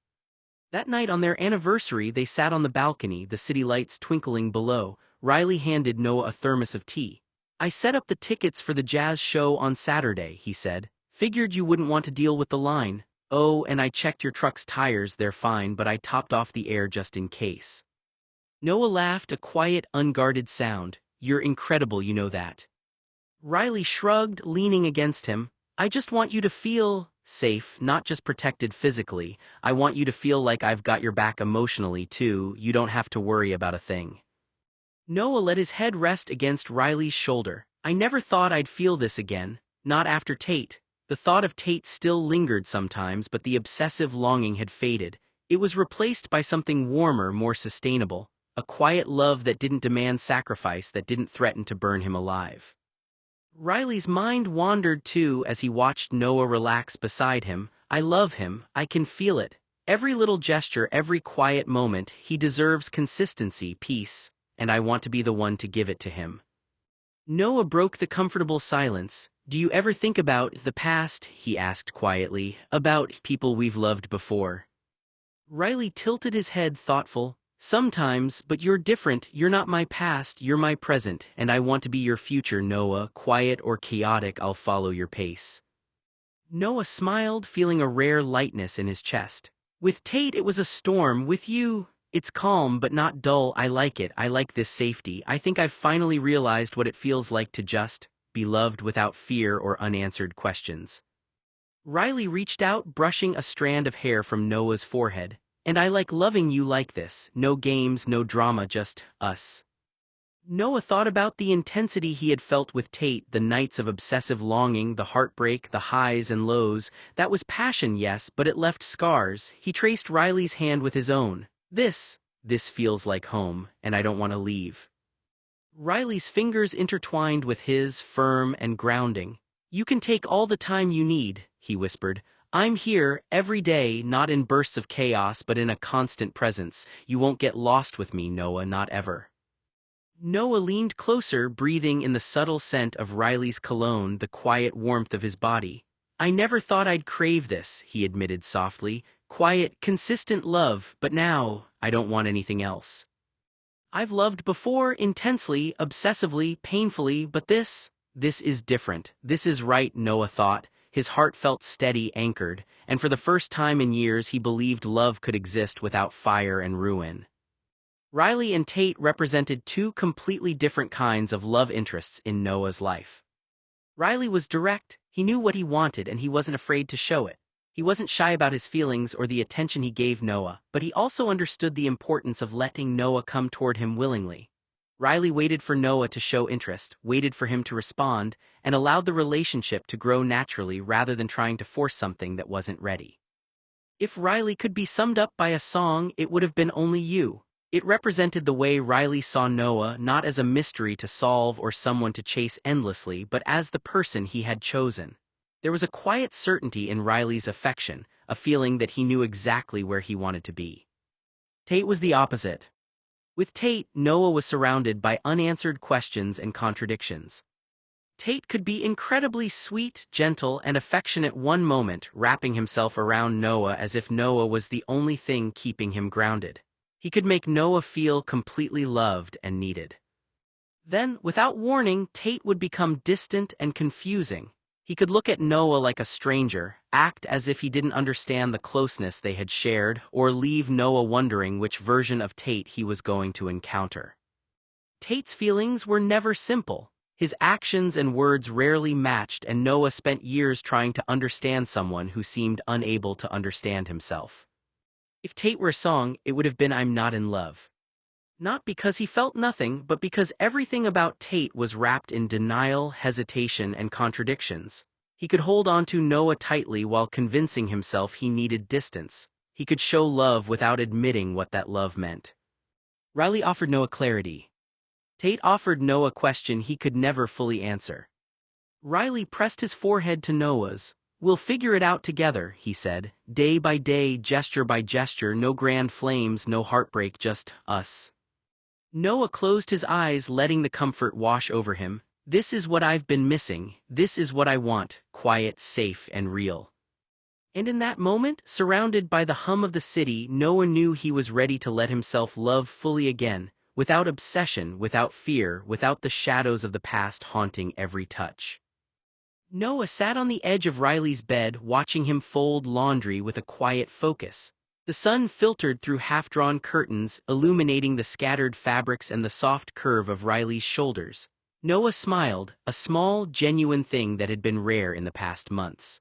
That night on their anniversary, they sat on the balcony, the city lights twinkling below. Riley handed Noah a thermos of tea. I set up the tickets for the jazz show on Saturday, he said. Figured you wouldn't want to deal with the line. Oh, and I checked your truck's tires, they're fine, but I topped off the air just in case. Noah laughed, a quiet, unguarded sound. You're incredible, you know that. Riley shrugged, leaning against him. I just want you to feel safe, not just protected physically. I want you to feel like I've got your back emotionally, too. You don't have to worry about a thing. Noah let his head rest against Riley's shoulder. I never thought I'd feel this again, not after Tate. The thought of Tate still lingered sometimes, but the obsessive longing had faded. It was replaced by something warmer, more sustainable, a quiet love that didn't demand sacrifice, that didn't threaten to burn him alive. Riley's mind wandered too as he watched Noah relax beside him. I love him, I can feel it. Every little gesture, every quiet moment, he deserves consistency, peace, and I want to be the one to give it to him. Noah broke the comfortable silence. Do you ever think about the past, he asked quietly, about people we've loved before? Riley tilted his head, thoughtful. Sometimes, but you're different. You're not my past, you're my present, and I want to be your future, Noah. Quiet or chaotic, I'll follow your pace. Noah smiled, feeling a rare lightness in his chest. With Tate it was a storm, with you, it's calm but not dull. I like it, I like this safety. I think I've finally realized what it feels like to just be loved without fear or unanswered questions. Riley reached out, brushing a strand of hair from Noah's forehead. And I like loving you like this, no games, no drama, just us. Noah thought about the intensity he had felt with Tate, the nights of obsessive longing, the heartbreak, the highs and lows. That was passion, yes, but it left scars. He traced Riley's hand with his own. This feels like home, and I don't want to leave. Riley's fingers intertwined with his, firm and grounding. You can take all the time you need, he whispered. I'm here, every day, not in bursts of chaos but in a constant presence. You won't get lost with me, Noah, not ever. Noah leaned closer, breathing in the subtle scent of Riley's cologne, the quiet warmth of his body. I never thought I'd crave this, he admitted softly. Quiet, consistent love, but now, I don't want anything else. I've loved before, intensely, obsessively, painfully, but this is different. This is right, Noah thought. His heart felt steady, anchored, and for the first time in years he believed love could exist without fire and ruin. Riley and Tate represented two completely different kinds of love interests in Noah's life. Riley was direct, he knew what he wanted and he wasn't afraid to show it. He wasn't shy about his feelings or the attention he gave Noah, but he also understood the importance of letting Noah come toward him willingly. Riley waited for Noah to show interest, waited for him to respond, and allowed the relationship to grow naturally rather than trying to force something that wasn't ready. If Riley could be summed up by a song, it would have been Only You. It represented the way Riley saw Noah, not as a mystery to solve or someone to chase endlessly, but as the person he had chosen. There was a quiet certainty in Riley's affection, a feeling that he knew exactly where he wanted to be. Tate was the opposite. With Tate, Noah was surrounded by unanswered questions and contradictions. Tate could be incredibly sweet, gentle, and affectionate one moment, wrapping himself around Noah as if Noah was the only thing keeping him grounded. He could make Noah feel completely loved and needed. Then, without warning, Tate would become distant and confusing. He could look at Noah like a stranger, act as if he didn't understand the closeness they had shared, or leave Noah wondering which version of Tate he was going to encounter. Tate's feelings were never simple. His actions and words rarely matched, and Noah spent years trying to understand someone who seemed unable to understand himself. If Tate were a song, it would have been I'm Not in Love. Not because he felt nothing, but because everything about Tate was wrapped in denial, hesitation, and contradictions. He could hold on to Noah tightly while convincing himself he needed distance. He could show love without admitting what that love meant. Riley offered Noah clarity. Tate offered Noah a question he could never fully answer. Riley pressed his forehead to Noah's. We'll figure it out together, he said. Day by day, gesture by gesture, no grand flames, no heartbreak, just us. Noah closed his eyes, letting the comfort wash over him. This is what I've been missing. This is what I want, quiet, safe, and real. And in that moment, surrounded by the hum of the city, Noah knew he was ready to let himself love fully again, without obsession, without fear, without the shadows of the past haunting every touch. Noah sat on the edge of Riley's bed, watching him fold laundry with a quiet focus. The sun filtered through half-drawn curtains, illuminating the scattered fabrics and the soft curve of Riley's shoulders. Noah smiled, a small, genuine thing that had been rare in the past months.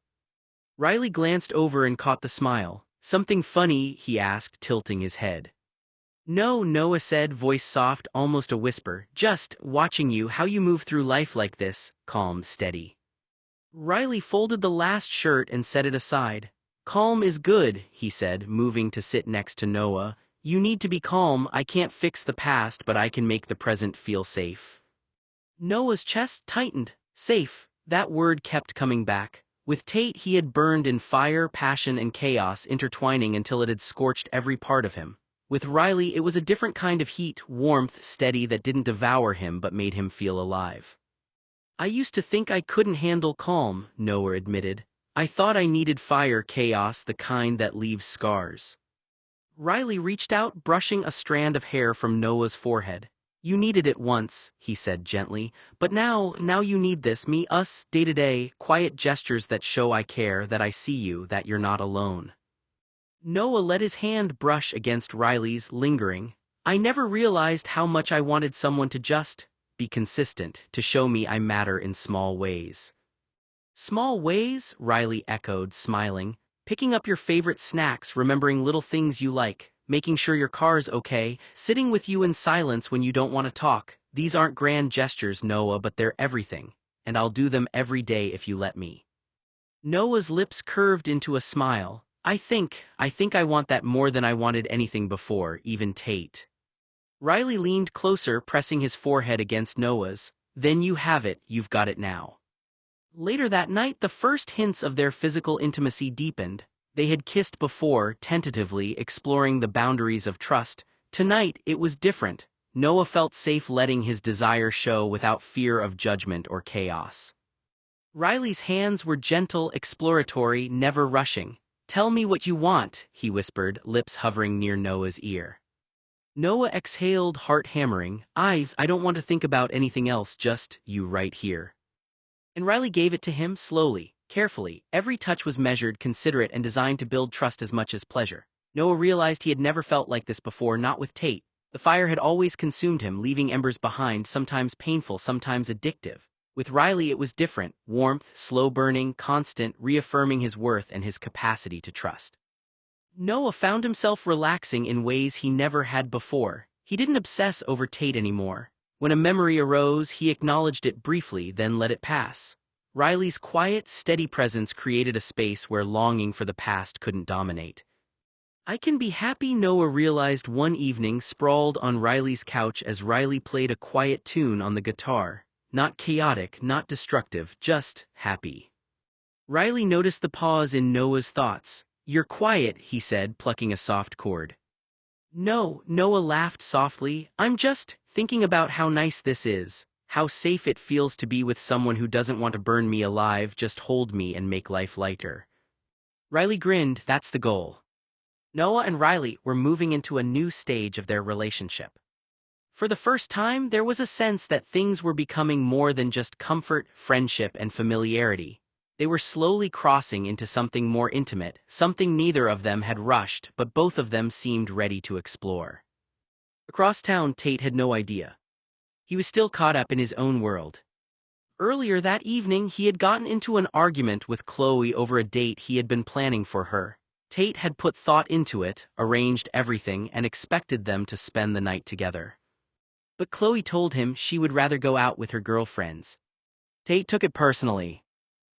Riley glanced over and caught the smile. "Something funny?" he asked, tilting his head. "No," Noah said, voice soft, almost a whisper. "Just watching you, how you move through life like this, calm, steady." Riley folded the last shirt and set it aside. "Calm is good," he said, moving to sit next to Noah. "You need to be calm. I can't fix the past, but I can make the present feel safe." Noah's chest tightened. Safe, that word kept coming back. With Tate he had burned in fire, passion, and chaos intertwining until it had scorched every part of him. With Riley it was a different kind of heat, warmth, steady, that didn't devour him but made him feel alive. "I used to think I couldn't handle calm," Noah admitted. "I thought I needed fire, chaos, the kind that leaves scars." Riley reached out, brushing a strand of hair from Noah's forehead. "You needed it once," he said gently, "but now you need this, me, us, day-to-day, quiet gestures that show I care, that I see you, that you're not alone." Noah let his hand brush against Riley's, lingering. "I never realized how much I wanted someone to just be consistent, to show me I matter in small ways." "Small ways?" Riley echoed, smiling. "Picking up your favorite snacks, remembering little things you like, making sure your car's okay, sitting with you in silence when you don't want to talk. These aren't grand gestures, Noah, but they're everything, and I'll do them every day if you let me." Noah's lips curved into a smile. I think I want that more than I wanted anything before, even Tate." Riley leaned closer, pressing his forehead against Noah's. "Then you have it, you've got it now." Later that night, the first hints of their physical intimacy deepened. They had kissed before, tentatively, exploring the boundaries of trust. Tonight, it was different. Noah felt safe letting his desire show without fear of judgment or chaos. Riley's hands were gentle, exploratory, never rushing. "Tell me what you want," he whispered, lips hovering near Noah's ear. Noah exhaled, heart hammering. I don't want to think about anything else, just you right here." And Riley gave it to him, slowly, carefully. Every touch was measured, considerate, and designed to build trust as much as pleasure. Noah realized he had never felt like this before, not with Tate. The fire had always consumed him, leaving embers behind, sometimes painful, sometimes addictive. With Riley it was different, warmth, slow-burning, constant, reaffirming his worth and his capacity to trust. Noah found himself relaxing in ways he never had before. He didn't obsess over Tate anymore. When a memory arose, he acknowledged it briefly, then let it pass. Riley's quiet, steady presence created a space where longing for the past couldn't dominate. "I can be happy," Noah realized one evening, sprawled on Riley's couch as Riley played a quiet tune on the guitar. Not chaotic, not destructive, just happy. Riley noticed the pause in Noah's thoughts. "You're quiet," he said, plucking a soft chord. "No," Noah laughed softly. "I'm just thinking about how nice this is, how safe it feels to be with someone who doesn't want to burn me alive, just hold me and make life lighter." Riley grinned. That's the goal. Noah and Riley were moving into a new stage of their relationship. For the first time, there was a sense that things were becoming more than just comfort, friendship, and familiarity. They were slowly crossing into something more intimate, something neither of them had rushed, but both of them seemed ready to explore. Across town, Tate had no idea. He was still caught up in his own world. Earlier that evening, he had gotten into an argument with Chloe over a date he had been planning for her. Tate had put thought into it, arranged everything, and expected them to spend the night together. But Chloe told him she would rather go out with her girlfriends. Tate took it personally.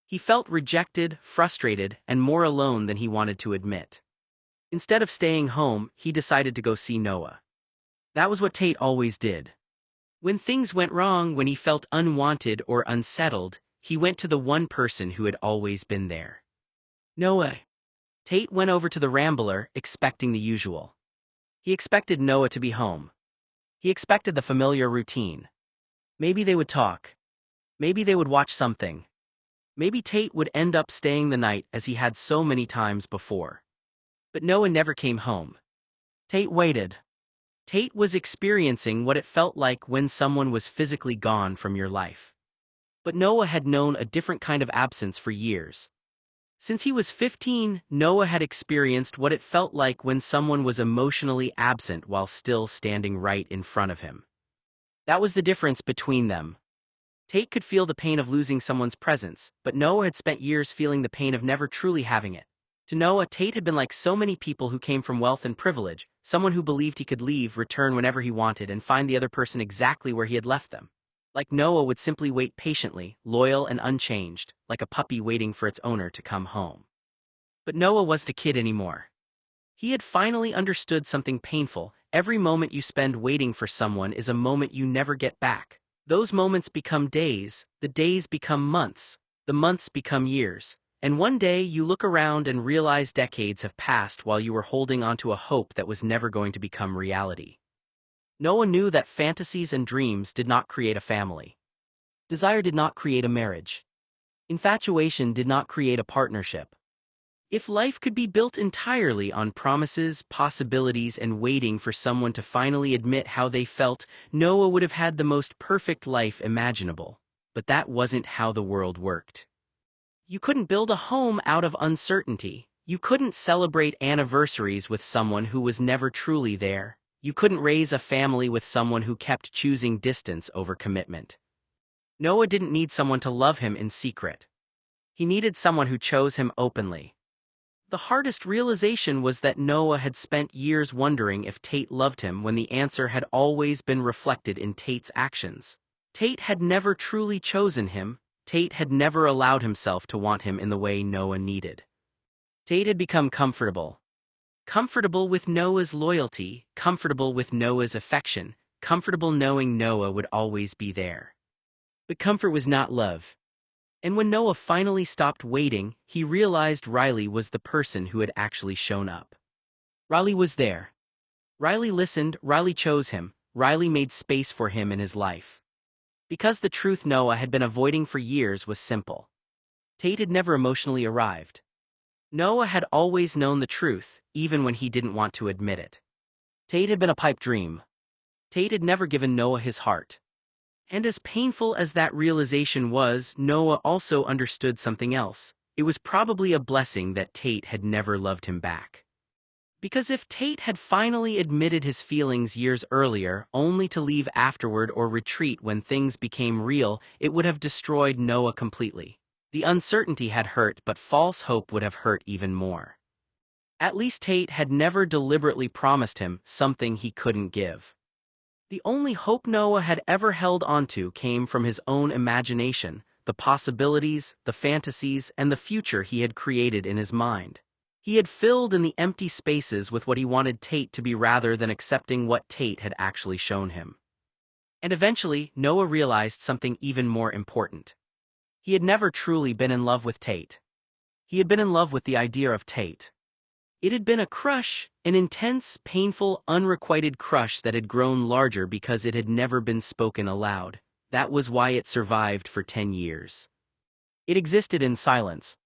He felt rejected, frustrated, and more alone than he wanted to admit. Instead of staying home, he decided to go see Noah. That was what Tate always did. When things went wrong, when he felt unwanted or unsettled, he went to the one person who had always been there. Noah. Tate went over to the Rambler, expecting the usual. He expected Noah to be home. He expected the familiar routine. Maybe they would talk. Maybe they would watch something. Maybe Tate would end up staying the night as he had so many times before. But Noah never came home. Tate waited. Tate was experiencing what it felt like when someone was physically gone from your life. But Noah had known a different kind of absence for years. Since he was 15, Noah had experienced what it felt like when someone was emotionally absent while still standing right in front of him. That was the difference between them. Tate could feel the pain of losing someone's presence, but Noah had spent years feeling the pain of never truly having it. To Noah, Tate had been like so many people who came from wealth and privilege, someone who believed he could leave, return whenever he wanted, and find the other person exactly where he had left them. Like Noah would simply wait patiently, loyal and unchanged, like a puppy waiting for its owner to come home. But Noah wasn't a kid anymore. He had finally understood something painful. Every moment you spend waiting for someone is a moment you never get back. Those moments become days, the days become months, the months become years, and one day you look around and realize decades have passed while you were holding onto a hope that was never going to become reality. Noah knew that fantasies and dreams did not create a family. Desire did not create a marriage. Infatuation did not create a partnership. If life could be built entirely on promises, possibilities, and waiting for someone to finally admit how they felt, Noah would have had the most perfect life imaginable. But that wasn't how the world worked. You couldn't build a home out of uncertainty. You couldn't celebrate anniversaries with someone who was never truly there. You couldn't raise a family with someone who kept choosing distance over commitment. Noah didn't need someone to love him in secret. He needed someone who chose him openly. The hardest realization was that Noah had spent years wondering if Tate loved him when the answer had always been reflected in Tate's actions. Tate had never truly chosen him. Tate had never allowed himself to want him in the way Noah needed. Tate had become comfortable. Comfortable with Noah's loyalty, comfortable with Noah's affection, comfortable knowing Noah would always be there. But comfort was not love. And when Noah finally stopped waiting, he realized Riley was the person who had actually shown up. Riley was there. Riley listened, Riley chose him, Riley made space for him in his life. Because the truth Noah had been avoiding for years was simple. Tate had never emotionally arrived. Noah had always known the truth, even when he didn't want to admit it. Tate had been a pipe dream. Tate had never given Noah his heart. And as painful as that realization was, Noah also understood something else. It was probably a blessing that Tate had never loved him back. Because if Tate had finally admitted his feelings years earlier, only to leave afterward or retreat when things became real, it would have destroyed Noah completely. The uncertainty had hurt, but false hope would have hurt even more. At least Tate had never deliberately promised him something he couldn't give. The only hope Noah had ever held onto came from his own imagination, the possibilities, the fantasies, and the future he had created in his mind. He had filled in the empty spaces with what he wanted Tate to be rather than accepting what Tate had actually shown him. And eventually, Noah realized something even more important. He had never truly been in love with Tate. He had been in love with the idea of Tate. It had been a crush, an intense, painful, unrequited crush that had grown larger because it had never been spoken aloud. That was why it survived for 10 years. It existed in silence.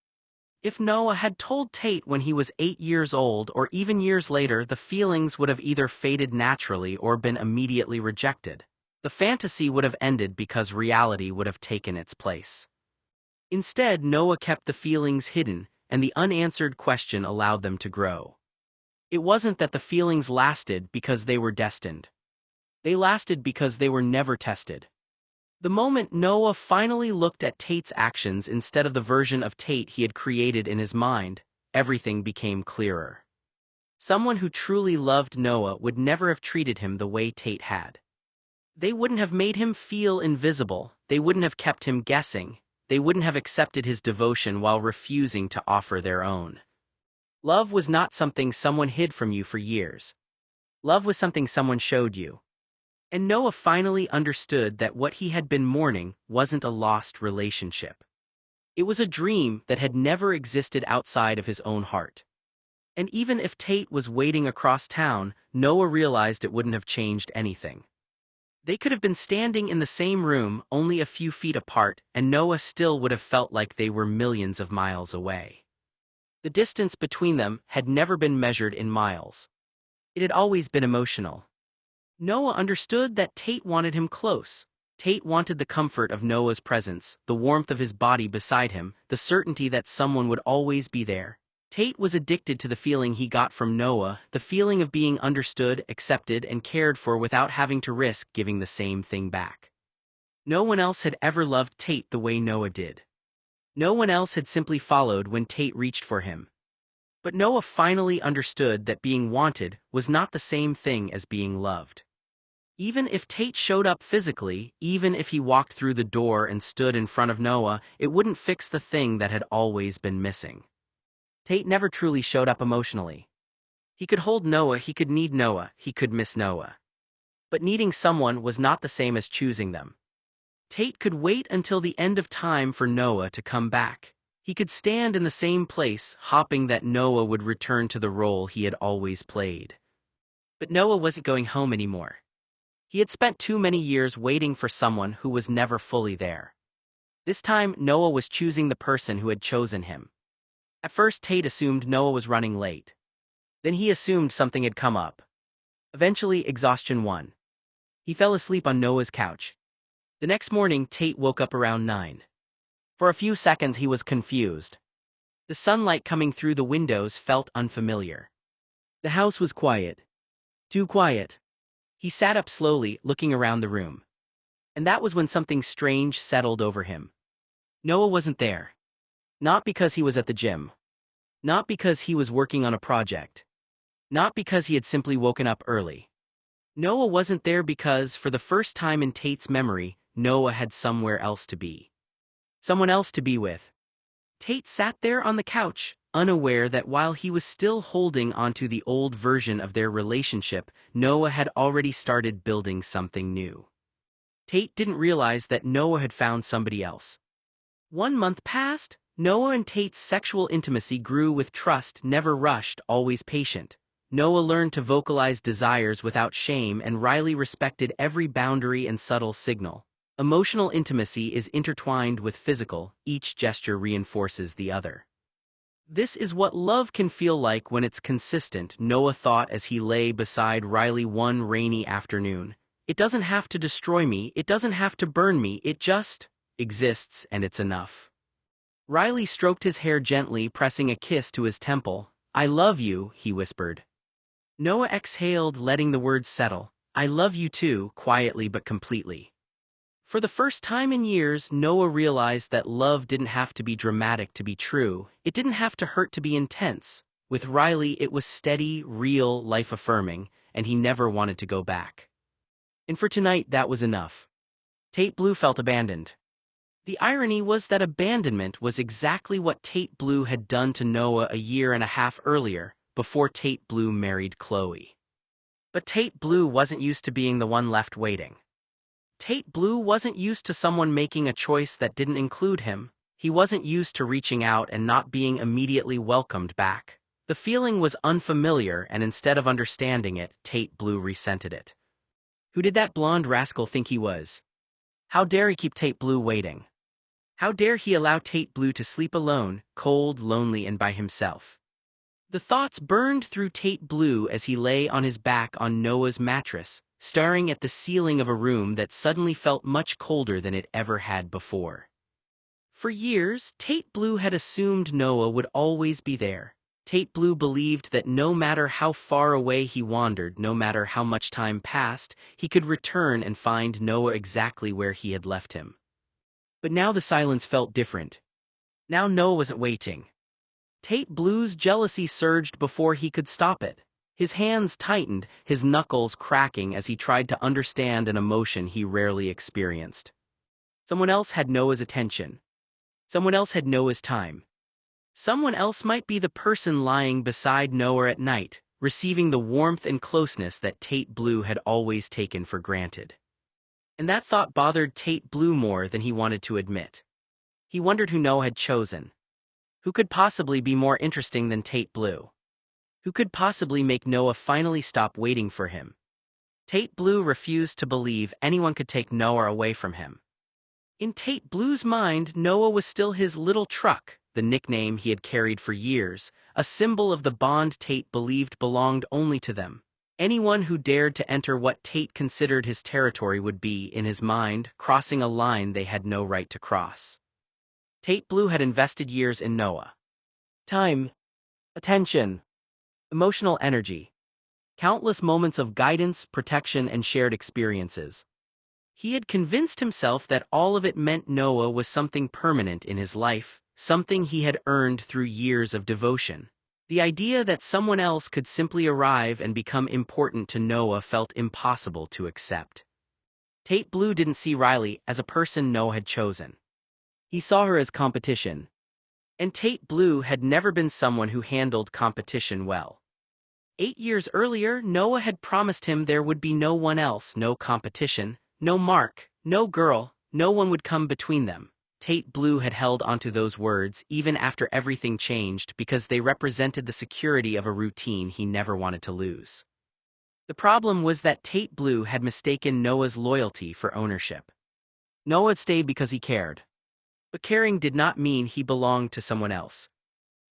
If Noah had told Tate when he was 8 years old or even years later, the feelings would have either faded naturally or been immediately rejected. The fantasy would have ended because reality would have taken its place. Instead, Noah kept the feelings hidden, and the unanswered question allowed them to grow. It wasn't that the feelings lasted because they were destined. They lasted because they were never tested. The moment Noah finally looked at Tate's actions instead of the version of Tate he had created in his mind, everything became clearer. Someone who truly loved Noah would never have treated him the way Tate had. They wouldn't have made him feel invisible, they wouldn't have kept him guessing, they wouldn't have accepted his devotion while refusing to offer their own. Love was not something someone hid from you for years. Love was something someone showed you. And Noah finally understood that what he had been mourning wasn't a lost relationship. It was a dream that had never existed outside of his own heart. And even if Tate was waiting across town, Noah realized it wouldn't have changed anything. They could have been standing in the same room, only a few feet apart, and Noah still would have felt like they were millions of miles away. The distance between them had never been measured in miles. It had always been emotional. Noah understood that Tate wanted him close. Tate wanted the comfort of Noah's presence, the warmth of his body beside him, the certainty that someone would always be there. Tate was addicted to the feeling he got from Noah, the feeling of being understood, accepted, and cared for without having to risk giving the same thing back. No one else had ever loved Tate the way Noah did. No one else had simply followed when Tate reached for him. But Noah finally understood that being wanted was not the same thing as being loved. Even if Tate showed up physically, even if he walked through the door and stood in front of Noah, it wouldn't fix the thing that had always been missing. Tate never truly showed up emotionally. He could hold Noah, he could need Noah, he could miss Noah. But needing someone was not the same as choosing them. Tate could wait until the end of time for Noah to come back. He could stand in the same place, hoping that Noah would return to the role he had always played. But Noah wasn't going home anymore. He had spent too many years waiting for someone who was never fully there. This time, Noah was choosing the person who had chosen him. At first, Tate assumed Noah was running late. Then he assumed something had come up. Eventually, exhaustion won. He fell asleep on Noah's couch. The next morning, Tate woke up around 9. For a few seconds, he was confused. The sunlight coming through the windows felt unfamiliar. The house was quiet. Too quiet. He sat up slowly, looking around the room. And that was when something strange settled over him. Noah wasn't there. Not because he was at the gym. Not because he was working on a project. Not because he had simply woken up early. Noah wasn't there because, for the first time in Tate's memory, Noah had somewhere else to be. Someone else to be with. Tate sat there on the couch, unaware that while he was still holding onto the old version of their relationship, Noah had already started building something new. Tate didn't realize that Noah had found somebody else. 1 month passed. Noah and Tate's sexual intimacy grew with trust, never rushed, always patient. Noah learned to vocalize desires without shame, and Riley respected every boundary and subtle signal. Emotional intimacy is intertwined with physical, each gesture reinforces the other. This is what love can feel like when it's consistent, Noah thought as he lay beside Riley one rainy afternoon. It doesn't have to destroy me, it doesn't have to burn me, it just exists and it's enough. Riley stroked his hair gently, pressing a kiss to his temple. I love you, he whispered. Noah exhaled, letting the words settle. I love you too, quietly but completely. For the first time in years, Noah realized that love didn't have to be dramatic to be true. It didn't have to hurt to be intense. With Riley, it was steady, real, life-affirming, and he never wanted to go back. And for tonight, that was enough. Tate Blue felt abandoned. The irony was that abandonment was exactly what Tate Blue had done to Noah a year and a half earlier, before Tate Blue married Chloe. But Tate Blue wasn't used to being the one left waiting. Tate Blue wasn't used to someone making a choice that didn't include him. He wasn't used to reaching out and not being immediately welcomed back. The feeling was unfamiliar, and instead of understanding it, Tate Blue resented it. Who did that blonde rascal think he was? How dare he keep Tate Blue waiting? How dare he allow Tate Blue to sleep alone, cold, lonely, and by himself? The thoughts burned through Tate Blue as he lay on his back on Noah's mattress, staring at the ceiling of a room that suddenly felt much colder than it ever had before. For years, Tate Blue had assumed Noah would always be there. Tate Blue believed that no matter how far away he wandered, no matter how much time passed, he could return and find Noah exactly where he had left him. But now the silence felt different. Now Noah wasn't waiting. Tate Blue's jealousy surged before he could stop it. His hands tightened, his knuckles cracking as he tried to understand an emotion he rarely experienced. Someone else had Noah's attention. Someone else had Noah's time. Someone else might be the person lying beside Noah at night, receiving the warmth and closeness that Tate Blue had always taken for granted. And that thought bothered Tate Blue more than he wanted to admit. He wondered who Noah had chosen. Who could possibly be more interesting than Tate Blue? Who could possibly make Noah finally stop waiting for him? Tate Blue refused to believe anyone could take Noah away from him. In Tate Blue's mind, Noah was still his little truck, the nickname he had carried for years, a symbol of the bond Tate believed belonged only to them. Anyone who dared to enter what Tate considered his territory would be, in his mind, crossing a line they had no right to cross. Tate Blue had invested years in Noah. Time, attention, emotional energy, countless moments of guidance, protection, and shared experiences. He had convinced himself that all of it meant Noah was something permanent in his life, something he had earned through years of devotion. The idea that someone else could simply arrive and become important to Noah felt impossible to accept. Tate Blue didn't see Riley as a person Noah had chosen. He saw her as competition. And Tate Blue had never been someone who handled competition well. 8 years earlier, Noah had promised him there would be no one else, no competition, no Mark, no girl, no one would come between them. Tate Blue had held onto those words even after everything changed because they represented the security of a routine he never wanted to lose. The problem was that Tate Blue had mistaken Noah's loyalty for ownership. Noah had stayed because he cared. But caring did not mean he belonged to someone else.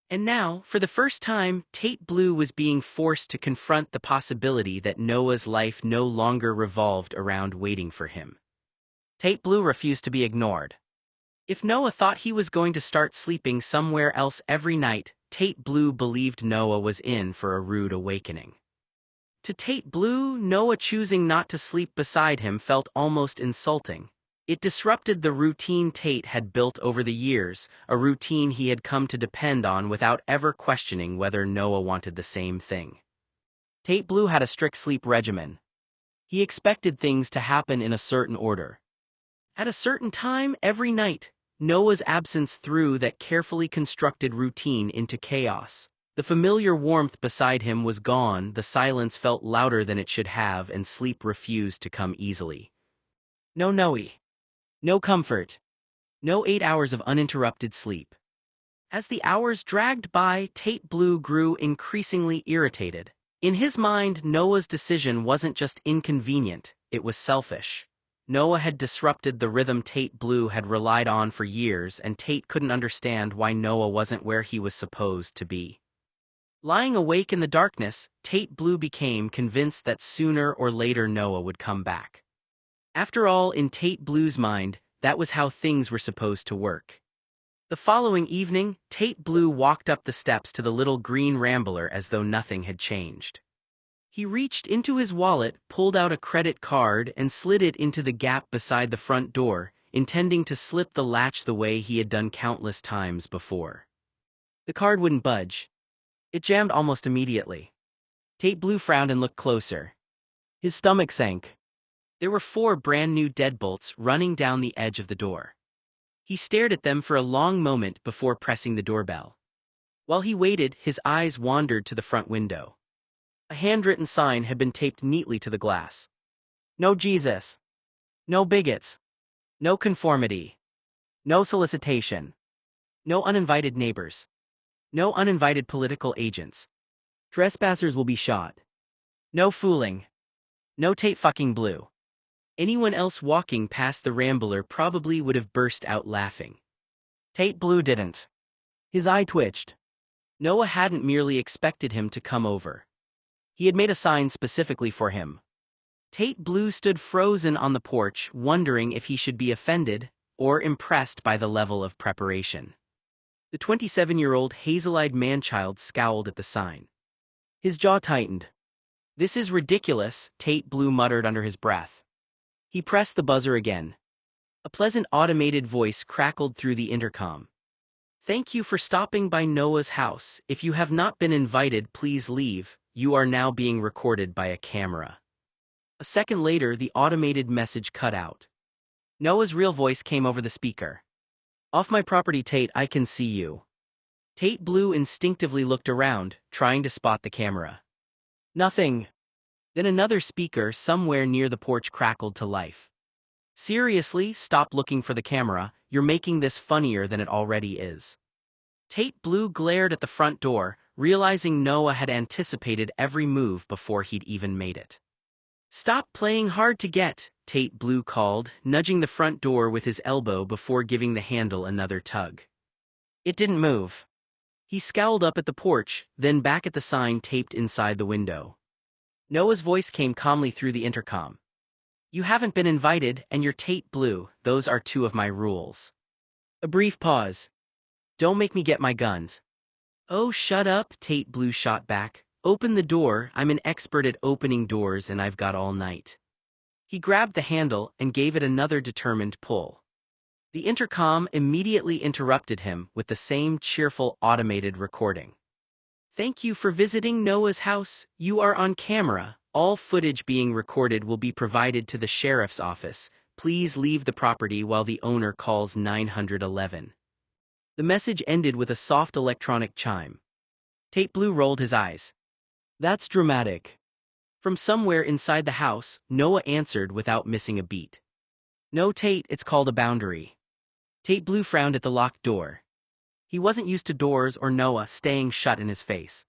And now, for the first time, Tate Blue was being forced to confront the possibility that Noah's life no longer revolved around waiting for him. Tate Blue refused to be ignored. If Noah thought he was going to start sleeping somewhere else every night, Tate Blue believed Noah was in for a rude awakening. To Tate Blue, Noah choosing not to sleep beside him felt almost insulting. It disrupted the routine Tate had built over the years, a routine he had come to depend on without ever questioning whether Noah wanted the same thing. Tate Blue had a strict sleep regimen. He expected things to happen in a certain order. At a certain time every night, Noah's absence threw that carefully constructed routine into chaos. The familiar warmth beside him was gone, the silence felt louder than it should have, and sleep refused to come easily. No Noe. No comfort. No 8 hours of uninterrupted sleep. As the hours dragged by, Tate Blue grew increasingly irritated. In his mind, Noah's decision wasn't just inconvenient, it was selfish. Noah had disrupted the rhythm Tate Blue had relied on for years, and Tate couldn't understand why Noah wasn't where he was supposed to be. Lying awake in the darkness, Tate Blue became convinced that sooner or later Noah would come back. After all, in Tate Blue's mind, that was how things were supposed to work. The following evening, Tate Blue walked up the steps to the little green rambler as though nothing had changed. He reached into his wallet, pulled out a credit card, and slid it into the gap beside the front door, intending to slip the latch the way he had done countless times before. The card wouldn't budge. It jammed almost immediately. Tate Blue frowned and looked closer. His stomach sank. There were 4 brand-new deadbolts running down the edge of the door. He stared at them for a long moment before pressing the doorbell. While he waited, his eyes wandered to the front window. A handwritten sign had been taped neatly to the glass. No Jesus. No bigots. No conformity. No solicitation. No uninvited neighbors. No uninvited political agents. Trespassers will be shot. No fooling. No Tate fucking Blue. Anyone else walking past the rambler probably would have burst out laughing. Tate Blue didn't. His eye twitched. Noah hadn't merely expected him to come over. He had made a sign specifically for him. Tate Blue stood frozen on the porch, wondering if he should be offended or impressed by the level of preparation. The 27-year-old hazel-eyed man-child scowled at the sign. His jaw tightened. "This is ridiculous," Tate Blue muttered under his breath. He pressed the buzzer again. A pleasant automated voice crackled through the intercom. "Thank you for stopping by Noah's house. If you have not been invited, please leave. You are now being recorded by a camera." A second later, the automated message cut out. Noah's real voice came over the speaker. "Off my property, Tate, I can see you." Tate Blue instinctively looked around, trying to spot the camera. Nothing. Then another speaker somewhere near the porch crackled to life. "Seriously, stop looking for the camera. You're making this funnier than it already is." Tate Blue glared at the front door, realizing Noah had anticipated every move before he'd even made it. "Stop playing hard to get," Tate Blue called, nudging the front door with his elbow before giving the handle another tug. It didn't move. He scowled up at the porch, then back at the sign taped inside the window. Noah's voice came calmly through the intercom. You haven't been invited, and you're Tate Blue, those are two of my rules. A brief pause. Don't make me get my guns. Oh, shut up, Tate Blue shot back. Open the door, I'm an expert at opening doors and I've got all night. He grabbed the handle and gave it another determined pull. The intercom immediately interrupted him with the same cheerful automated recording. Thank you for visiting Noah's house. You are on camera. All footage being recorded will be provided to the sheriff's office. Please leave the property while the owner calls 911. The message ended with a soft electronic chime. Tate Blue rolled his eyes. That's dramatic. From somewhere inside the house, Noah answered without missing a beat. No, Tate, it's called a boundary. Tate Blue frowned at the locked door. He wasn't used to doors or Noah staying shut in his face.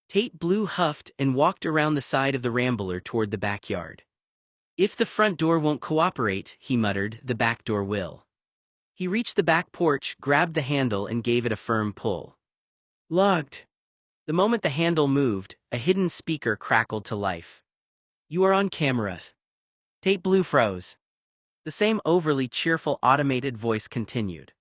Tate Blue huffed and walked around the side of the Rambler toward the backyard. If the front door won't cooperate, he muttered, the back door will. He reached the back porch, grabbed the handle and gave it a firm pull. Locked. The moment the handle moved, a hidden speaker crackled to life. You are on camera. Tate Blue froze. The same overly cheerful automated voice continued.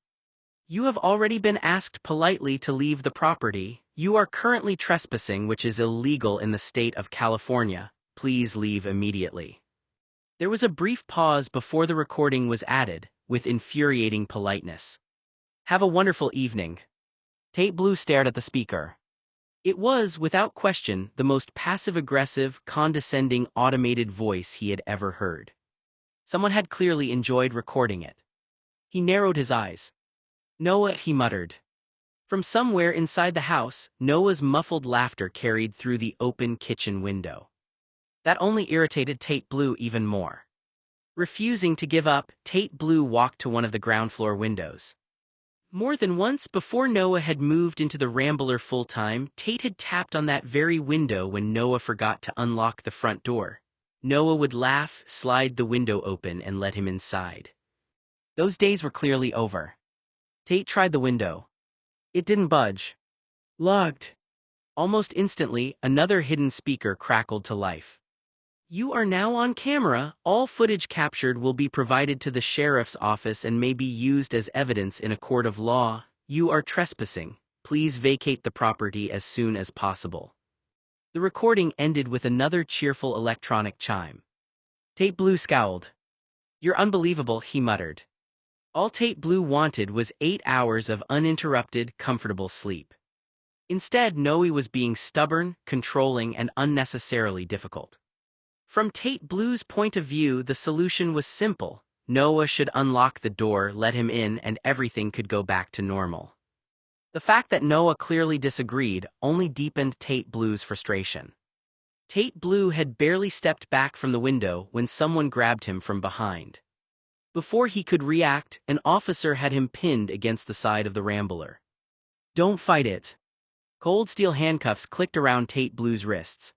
You have already been asked politely to leave the property. You are currently trespassing, which is illegal in the state of California. Please leave immediately. There was a brief pause before the recording was added, with infuriating politeness. Have a wonderful evening. Tate Blue stared at the speaker. It was, without question, the most passive-aggressive, condescending automated voice he had ever heard. Someone had clearly enjoyed recording it. He narrowed his eyes. Noah, he muttered. From somewhere inside the house, Noah's muffled laughter carried through the open kitchen window. That only irritated Tate Blue even more. Refusing to give up, Tate Blue walked to one of the ground floor windows. More than once before Noah had moved into the Rambler full-time, Tate had tapped on that very window when Noah forgot to unlock the front door. Noah would laugh, slide the window open and let him inside. Those days were clearly over. Tate tried the window. It didn't budge. Locked. Almost instantly, another hidden speaker crackled to life. You are now on camera. All footage captured will be provided to the sheriff's office and may be used as evidence in a court of law. You are trespassing. Please vacate the property as soon as possible. The recording ended with another cheerful electronic chime. Tate Blue scowled. You're unbelievable, he muttered. All Tate Blue wanted was 8 hours of uninterrupted, comfortable sleep. Instead, Noe was being stubborn, controlling, and unnecessarily difficult. From Tate Blue's point of view, the solution was simple. Noah should unlock the door, let him in, and everything could go back to normal. The fact that Noah clearly disagreed only deepened Tate Blue's frustration. Tate Blue had barely stepped back from the window when someone grabbed him from behind. Before he could react, an officer had him pinned against the side of the Rambler. Don't fight it. Cold steel handcuffs clicked around Tate Blue's wrists.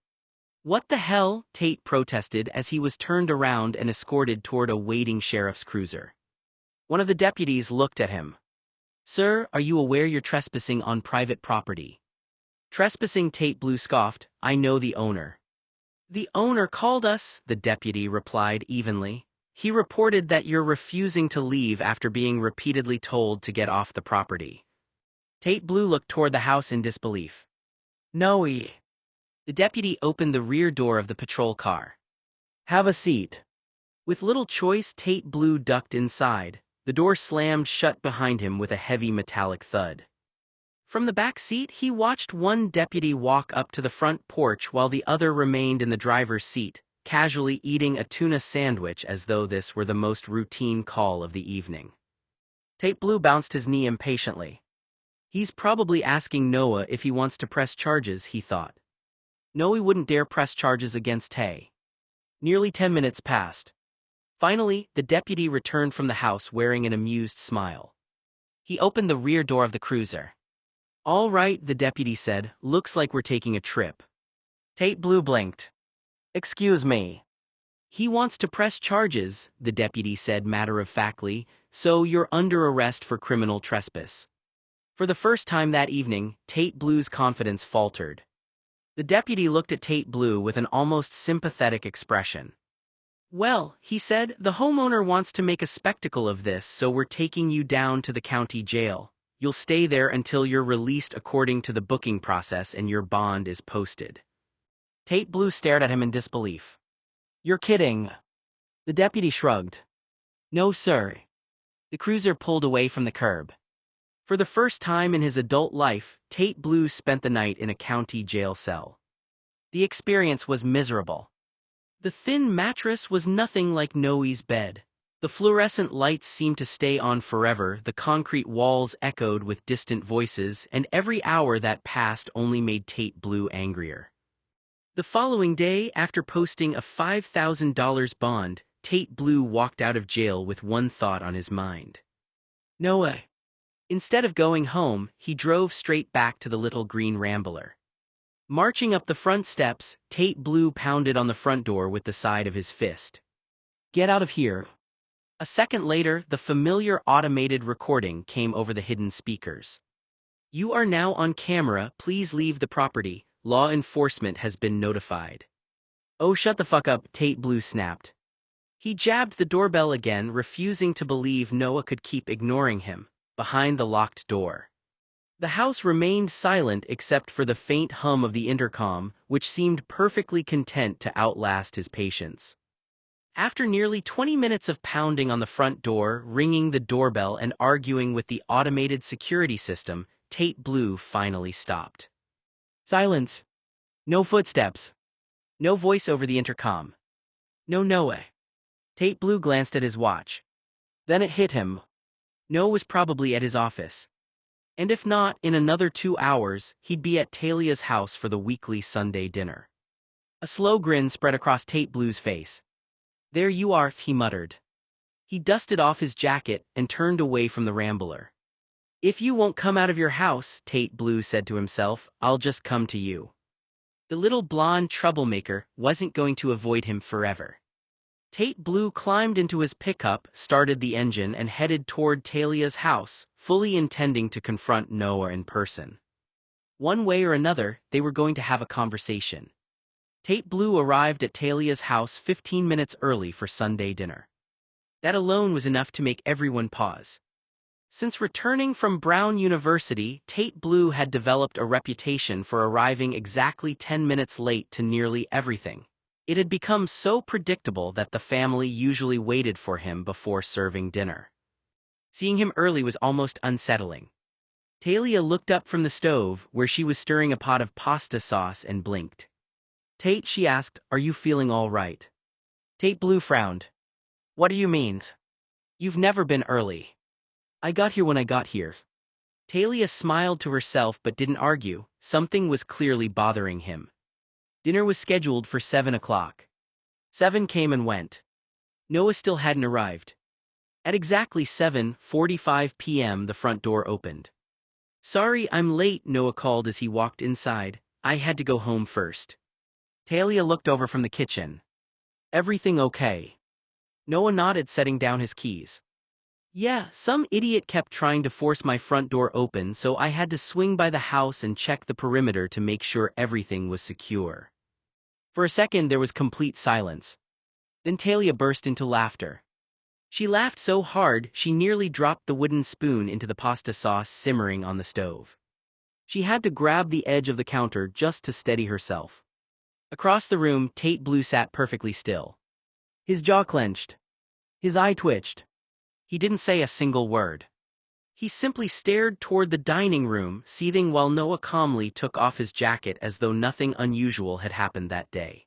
What the hell? Tate protested as he was turned around and escorted toward a waiting sheriff's cruiser. One of the deputies looked at him. Sir, are you aware you're trespassing on private property? Trespassing, Tate Blue scoffed. I know the owner. The owner called us, the deputy replied evenly. He reported that you're refusing to leave after being repeatedly told to get off the property. Tate Blue looked toward the house in disbelief. No. The deputy opened the rear door of the patrol car. Have a seat. With little choice, Tate Blue ducked inside. The door slammed shut behind him with a heavy metallic thud. From the back seat, he watched one deputy walk up to the front porch while the other remained in the driver's seat, casually eating a tuna sandwich as though this were the most routine call of the evening. Tate Blue bounced his knee impatiently. He's probably asking Noah if he wants to press charges, he thought. Noah wouldn't dare press charges against Tay. Nearly 10 minutes passed. Finally, the deputy returned from the house wearing an amused smile. He opened the rear door of the cruiser. All right, the deputy said, looks like we're taking a trip. Tate Blue blinked. Excuse me. He wants to press charges, the deputy said matter-of-factly, so you're under arrest for criminal trespass. For the first time that evening, Tate Blue's confidence faltered. The deputy looked at Tate Blue with an almost sympathetic expression. "Well," he said, "the homeowner wants to make a spectacle of this, so we're taking you down to the county jail. You'll stay there until you're released according to the booking process and your bond is posted." Tate Blue stared at him in disbelief. "You're kidding." The deputy shrugged. "No, sir." The cruiser pulled away from the curb. For the first time in his adult life, Tate Blue spent the night in a county jail cell. The experience was miserable. The thin mattress was nothing like Noe's bed. The fluorescent lights seemed to stay on forever, the concrete walls echoed with distant voices, and every hour that passed only made Tate Blue angrier. The following day, after posting a $5,000 bond, Tate Blue walked out of jail with one thought on his mind. Noah. Instead of going home, he drove straight back to the little green rambler. Marching up the front steps, Tate Blue pounded on the front door with the side of his fist. "Get out of here." A second later, the familiar automated recording came over the hidden speakers. "You are now on camera, please leave the property. Law enforcement has been notified." "Oh, shut the fuck up," Tate Blue snapped. He jabbed the doorbell again, refusing to believe Noah could keep ignoring him. Behind the locked door, the house remained silent except for the faint hum of the intercom, which seemed perfectly content to outlast his patience. After nearly 20 minutes of pounding on the front door, ringing the doorbell, and arguing with the automated security system, Tate Blue finally stopped. Silence. No footsteps. No voice over the intercom. No Noah. Tate Blue glanced at his watch. Then it hit him. Noah was probably at his office. And if not, in another 2 hours, he'd be at Talia's house for the weekly Sunday dinner. A slow grin spread across Tate Blue's face. "There you are," he muttered. He dusted off his jacket and turned away from the rambler. "If you won't come out of your house," Tate Blue said to himself, "I'll just come to you." The little blonde troublemaker wasn't going to avoid him forever. Tate Blue climbed into his pickup, started the engine, and headed toward Talia's house, fully intending to confront Noah in person. One way or another, they were going to have a conversation. Tate Blue arrived at Talia's house 15 minutes early for Sunday dinner. That alone was enough to make everyone pause. Since returning from Brown University, Tate Blue had developed a reputation for arriving exactly 10 minutes late to nearly everything. It had become so predictable that the family usually waited for him before serving dinner. Seeing him early was almost unsettling. Talia looked up from the stove, where she was stirring a pot of pasta sauce, and blinked. "Tate," she asked, "are you feeling all right?" Tate Blue frowned. "What do you mean? You've never been early." "I got here when I got here." Talia smiled to herself but didn't argue. Something was clearly bothering him. Dinner was scheduled for 7 o'clock. 7 came and went. Noah still hadn't arrived. At exactly 7:45 p.m. the front door opened. "Sorry I'm late," Noah called as he walked inside. "I had to go home first." Talia looked over from the kitchen. "Everything okay?" Noah nodded, setting down his keys. "Yeah, some idiot kept trying to force my front door open, so I had to swing by the house and check the perimeter to make sure everything was secure." For a second there was complete silence. Then Talia burst into laughter. She laughed so hard she nearly dropped the wooden spoon into the pasta sauce simmering on the stove. She had to grab the edge of the counter just to steady herself. Across the room, Tate Blue sat perfectly still. His jaw clenched. His eye twitched. He didn't say a single word. He simply stared toward the dining room, seething while Noah calmly took off his jacket as though nothing unusual had happened that day.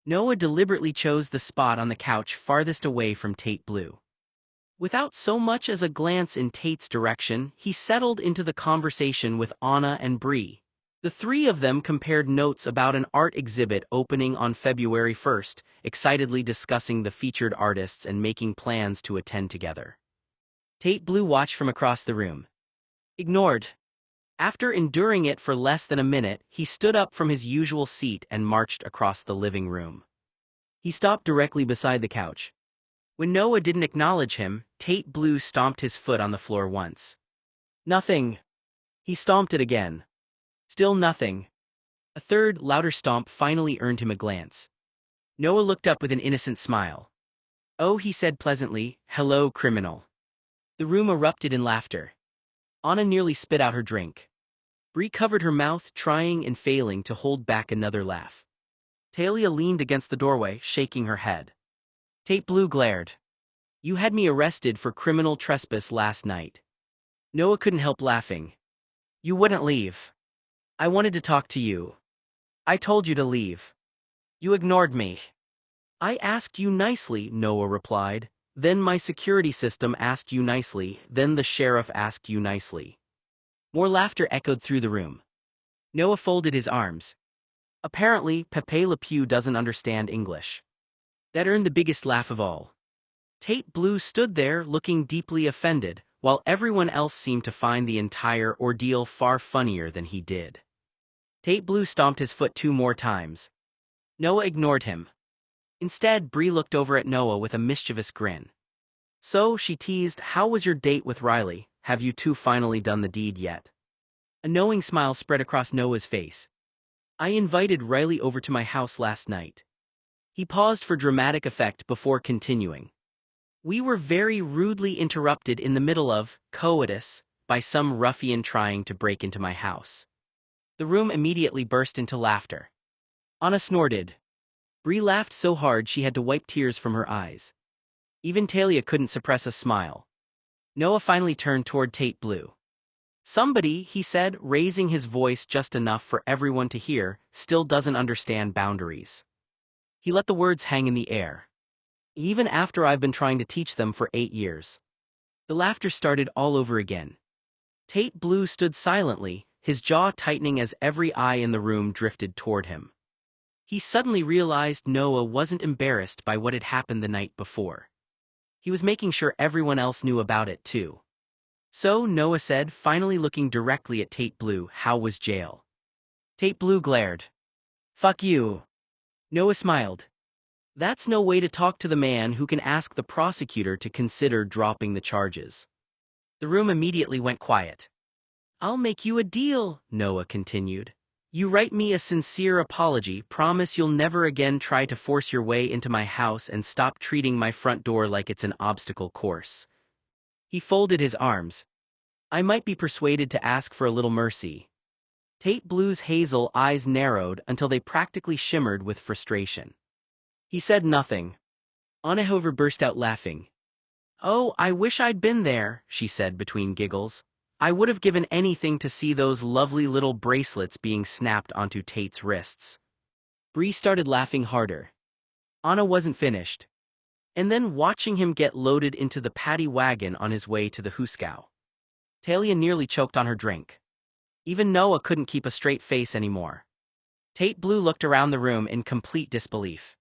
Noah deliberately chose the spot on the couch farthest away from Tate Blue. Without so much as a glance in Tate's direction, he settled into the conversation with Anna and Bree. The three of them compared notes about an art exhibit opening on February 1st, excitedly discussing the featured artists and making plans to attend together. Tate Blue watched from across the room. Ignored. After enduring it for less than a minute, he stood up from his usual seat and marched across the living room. He stopped directly beside the couch. When Noah didn't acknowledge him, Tate Blue stomped his foot on the floor once. Nothing. He stomped it again. Still nothing. A third, louder stomp finally earned him a glance. Noah looked up with an innocent smile. "Oh," he said pleasantly, "hello, criminal." The room erupted in laughter. Anna nearly spit out her drink. Bree covered her mouth, trying and failing to hold back another laugh. Talia leaned against the doorway, shaking her head. Tate Blue glared. "You had me arrested for criminal trespass last night." Noah couldn't help laughing. "You wouldn't leave. I wanted to talk to you. I told you to leave. You ignored me." "I asked you nicely," Noah replied. "Then my security system asked you nicely, then the sheriff asked you nicely." More laughter echoed through the room. Noah folded his arms. Apparently, Pepe Le Pew doesn't understand English. That earned the biggest laugh of all. Tate Blue stood there looking deeply offended, while everyone else seemed to find the entire ordeal far funnier than he did. Tate Blue stomped his foot 2 more times. Noah ignored him. Instead, Bree looked over at Noah with a mischievous grin. "So," she teased, "how was your date with Riley? Have you two finally done the deed yet?" A knowing smile spread across Noah's face. "I invited Riley over to my house last night." He paused for dramatic effect before continuing. "We were very rudely interrupted in the middle of coitus by some ruffian trying to break into my house." The room immediately burst into laughter. Anna snorted. Bree laughed so hard she had to wipe tears from her eyes. Even Talia couldn't suppress a smile. Noah finally turned toward Tate Blue. "Somebody," he said, raising his voice just enough for everyone to hear, "still doesn't understand boundaries." He let the words hang in the air. "Even after I've been trying to teach them for 8 years. The laughter started all over again. Tate Blue stood silently, his jaw tightening as every eye in the room drifted toward him. He suddenly realized Noah wasn't embarrassed by what had happened the night before. He was making sure everyone else knew about it too. "So," Noah said, finally looking directly at Tate Blue, "how was jail?" Tate Blue glared. "Fuck you." Noah smiled. "That's no way to talk to the man who can ask the prosecutor to consider dropping the charges." The room immediately went quiet. "I'll make you a deal," Noah continued. "You write me a sincere apology, promise you'll never again try to force your way into my house, and stop treating my front door like it's an obstacle course." He folded his arms. "I might be persuaded to ask for a little mercy." Tate Blue's hazel eyes narrowed until they practically shimmered with frustration. He said nothing. Anna, however, burst out laughing. "Oh, I wish I'd been there," she said between giggles. "I would have given anything to see those lovely little bracelets being snapped onto Tate's wrists." Bree started laughing harder. Anna wasn't finished. "And then watching him get loaded into the paddy wagon on his way to the hoosegow." Talia nearly choked on her drink. Even Noah couldn't keep a straight face anymore. Tate Blue looked around the room in complete disbelief.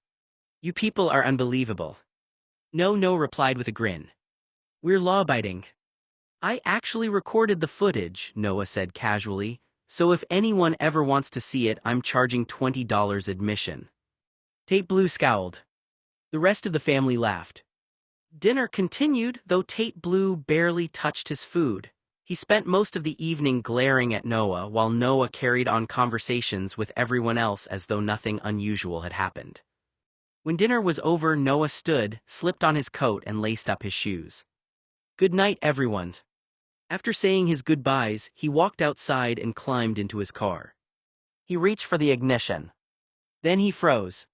"You people are unbelievable." No replied with a grin. "We're law-abiding." "I actually recorded the footage," Noah said casually, "so if anyone ever wants to see it, I'm charging $20 admission." Tate Blue scowled. The rest of the family laughed. Dinner continued, though Tate Blue barely touched his food. He spent most of the evening glaring at Noah while Noah carried on conversations with everyone else as though nothing unusual had happened. When dinner was over, Noah stood, slipped on his coat and laced up his shoes. "Good night, everyone." After saying his goodbyes, he walked outside and climbed into his car. He reached for the ignition. Then he froze.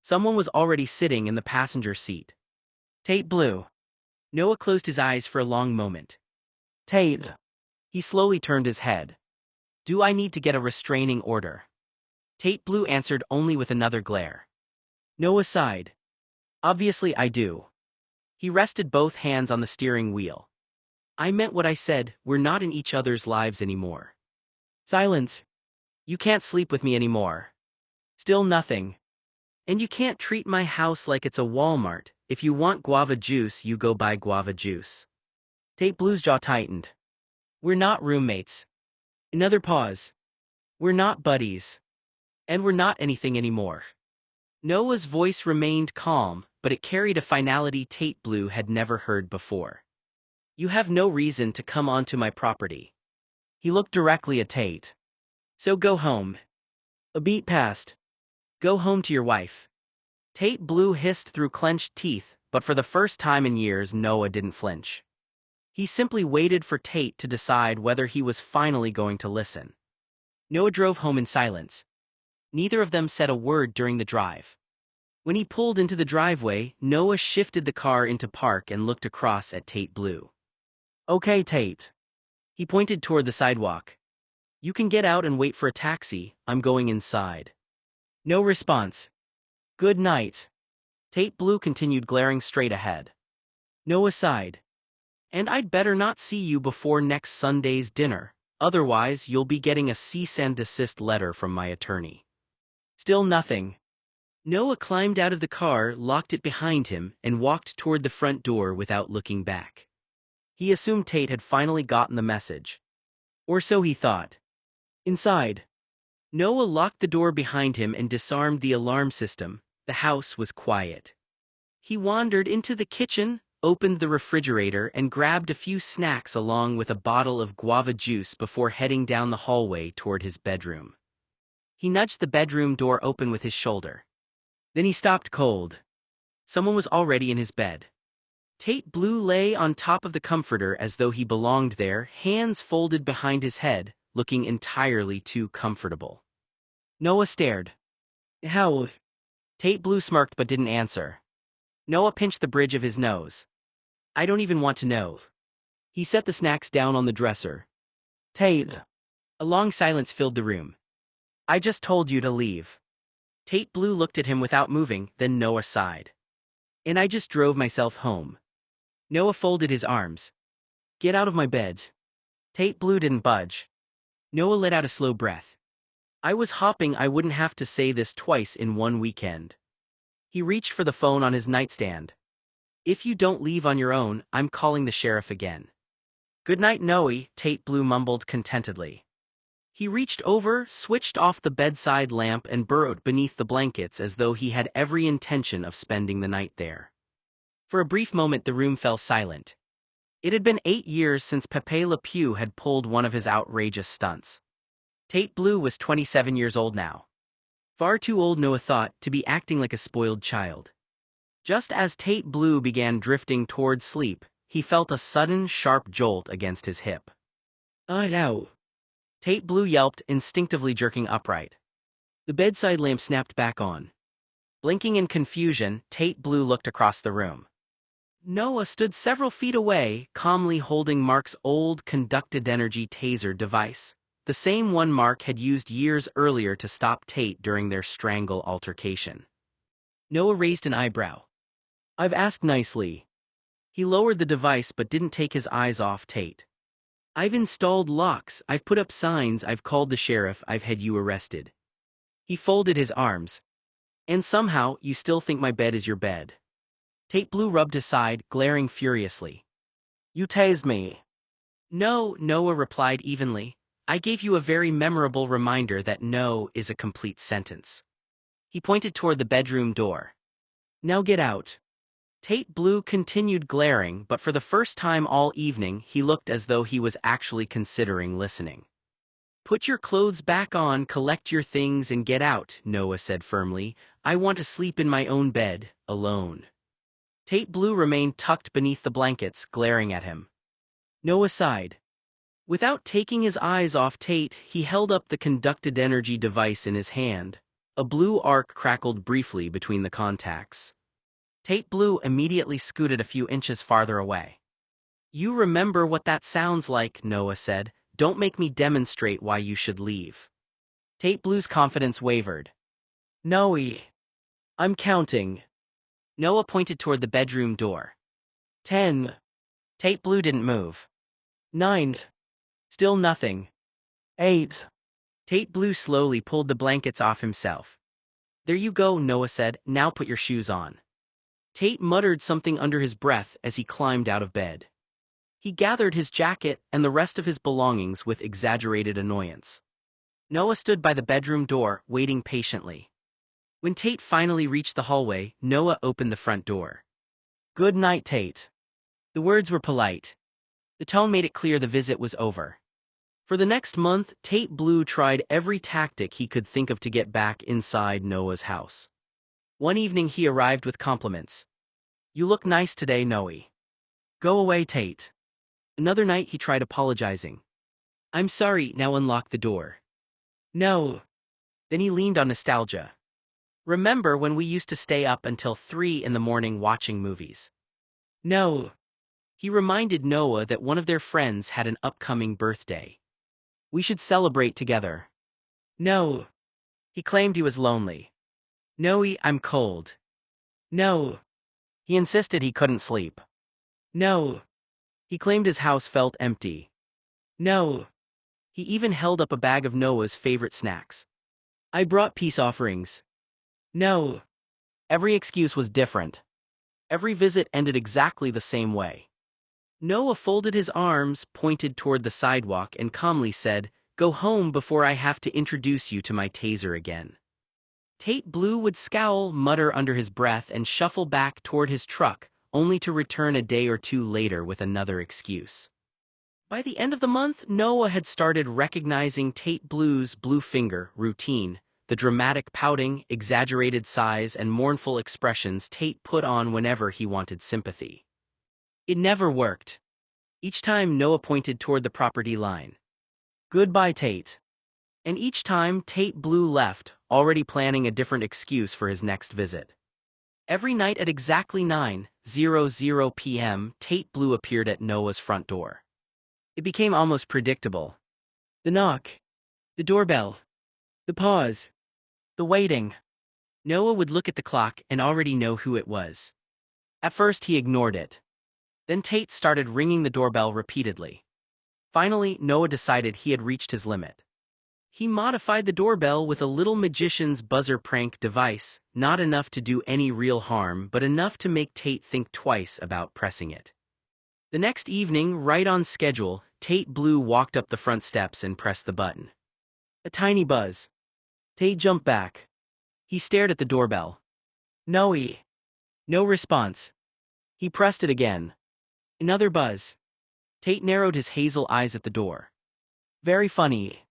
Someone was already sitting in the passenger seat. "Tate Blue." Noah closed his eyes for a long moment. "Tate." He slowly turned his head. "Do I need to get a restraining order?" Tate Blue answered only with another glare. Noah sighed. "Obviously I do." He rested both hands on the steering wheel. "I meant what I said, we're not in each other's lives anymore." Silence. "You can't sleep with me anymore." Still nothing. "And you can't treat my house like it's a Walmart. If you want guava juice, you go buy guava juice." Tate Blue's jaw tightened. "We're not roommates." Another pause. "We're not buddies. And we're not anything anymore." Noah's voice remained calm, but it carried a finality Tate Blue had never heard before. "You have no reason to come onto my property." He looked directly at Tate. "So go home." A beat passed. Go home to your wife. Tate Blue hissed through clenched teeth, but for the first time in years Noah didn't flinch. He simply waited for Tate to decide whether he was finally going to listen. Noah drove home in silence. Neither of them said a word during the drive. When he pulled into the driveway, Noah shifted the car into park and looked across at Tate Blue. Okay, Tate. He pointed toward the sidewalk. You can get out and wait for a taxi, I'm going inside. No response. Good night. Tate Blue continued glaring straight ahead. Noah sighed. And I'd better not see you before next Sunday's dinner, otherwise you'll be getting a cease and desist letter from my attorney. Still nothing. Noah climbed out of the car, locked it behind him, and walked toward the front door without looking back. He assumed Tate had finally gotten the message. Or so he thought. Inside, Noah locked the door behind him and disarmed the alarm system. The house was quiet. He wandered into the kitchen, opened the refrigerator, and grabbed a few snacks along with a bottle of guava juice before heading down the hallway toward his bedroom. He nudged the bedroom door open with his shoulder. Then he stopped cold. Someone was already in his bed. Tate Blue lay on top of the comforter as though he belonged there, hands folded behind his head, looking entirely too comfortable. Noah stared. How? Tate Blue smirked but didn't answer. Noah pinched the bridge of his nose. I don't even want to know. He set the snacks down on the dresser. Tate. A long silence filled the room. I just told you to leave. Tate Blue looked at him without moving, then Noah sighed. And I just drove myself home. Noah folded his arms. Get out of my bed. Tate Blue didn't budge. Noah let out a slow breath. I was hoping I wouldn't have to say this twice in one weekend. He reached for the phone on his nightstand. If you don't leave on your own, I'm calling the sheriff again. Good night, Noe, Tate Blue mumbled contentedly. He reached over, switched off the bedside lamp and burrowed beneath the blankets as though he had every intention of spending the night there. For a brief moment the room fell silent. It had been 8 years since Pepe Le Pew had pulled one of his outrageous stunts. Tate Blue was 27 years old now. Far too old, Noah thought, to be acting like a spoiled child. Just as Tate Blue began drifting toward sleep, he felt a sudden, sharp jolt against his hip. Ow! Tate Blue yelped, instinctively jerking upright. The bedside lamp snapped back on. Blinking in confusion, Tate Blue looked across the room. Noah stood several feet away, calmly holding Mark's old conducted energy taser device, the same one Mark had used years earlier to stop Tate during their strangle altercation. Noah raised an eyebrow. I've asked nicely. He lowered the device but didn't take his eyes off Tate. I've installed locks, I've put up signs, I've called the sheriff, I've had you arrested. He folded his arms. And somehow, you still think my bed is your bed. Tate Blue rubbed his side, glaring furiously. You tased me. No, Noah replied evenly. I gave you a very memorable reminder that no is a complete sentence. He pointed toward the bedroom door. Now get out. Tate Blue continued glaring, but for the first time all evening he looked as though he was actually considering listening. Put your clothes back on, collect your things and get out, Noah said firmly. I want to sleep in my own bed, alone. Tate Blue remained tucked beneath the blankets, glaring at him. Noah sighed. Without taking his eyes off Tate, he held up the conducted energy device in his hand. A blue arc crackled briefly between the contacts. Tate Blue immediately scooted a few inches farther away. You remember what that sounds like, Noah said. Don't make me demonstrate why you should leave. Tate Blue's confidence wavered. Noe. I'm counting. Noah pointed toward the bedroom door. 10. Tate Blue didn't move. 9. Still nothing. 8. Tate Blue slowly pulled the blankets off himself. There you go, Noah said, now put your shoes on. Tate muttered something under his breath as he climbed out of bed. He gathered his jacket and the rest of his belongings with exaggerated annoyance. Noah stood by the bedroom door, waiting patiently. When Tate finally reached the hallway, Noah opened the front door. Good night, Tate. The words were polite. The tone made it clear the visit was over. For the next month, Tate Blue tried every tactic he could think of to get back inside Noah's house. One evening he arrived with compliments. "You look nice today, Noe." "Go away, Tate." Another night he tried apologizing. "I'm sorry, now unlock the door." "No." Then he leaned on nostalgia. "Remember when we used to stay up until 3 in the morning watching movies?" "No." He reminded Noah that one of their friends had an upcoming birthday. "We should celebrate together." "No." He claimed he was lonely. "Noe, I'm cold." "No." He insisted he couldn't sleep. "No." He claimed his house felt empty. "No." He even held up a bag of Noah's favorite snacks. "I brought peace offerings." "No." Every excuse was different. Every visit ended exactly the same way. Noah folded his arms, pointed toward the sidewalk, and calmly said, "Go home before I have to introduce you to my taser again." Tate Blue would scowl, mutter under his breath, and shuffle back toward his truck, only to return a day or two later with another excuse. By the end of the month, Noah had started recognizing Tate Blue's blue finger routine, the dramatic pouting, exaggerated sighs, and mournful expressions Tate put on whenever he wanted sympathy. It never worked. Each time Noah pointed toward the property line. "Goodbye, Tate." And each time Tate Blue left, already planning a different excuse for his next visit. Every night at exactly 9:00 p.m., Tate Blue appeared at Noah's front door. It became almost predictable. The knock. The doorbell. The pause. The waiting. Noah would look at the clock and already know who it was. At first he ignored it. Then Tate started ringing the doorbell repeatedly. Finally, Noah decided he had reached his limit. He modified the doorbell with a little magician's buzzer prank device, not enough to do any real harm but enough to make Tate think twice about pressing it. The next evening, right on schedule, Tate Blue walked up the front steps and pressed the button. A tiny buzz. Tate jumped back. He stared at the doorbell. No response. He pressed it again. Another buzz. Tate narrowed his hazel eyes at the door. Very funny.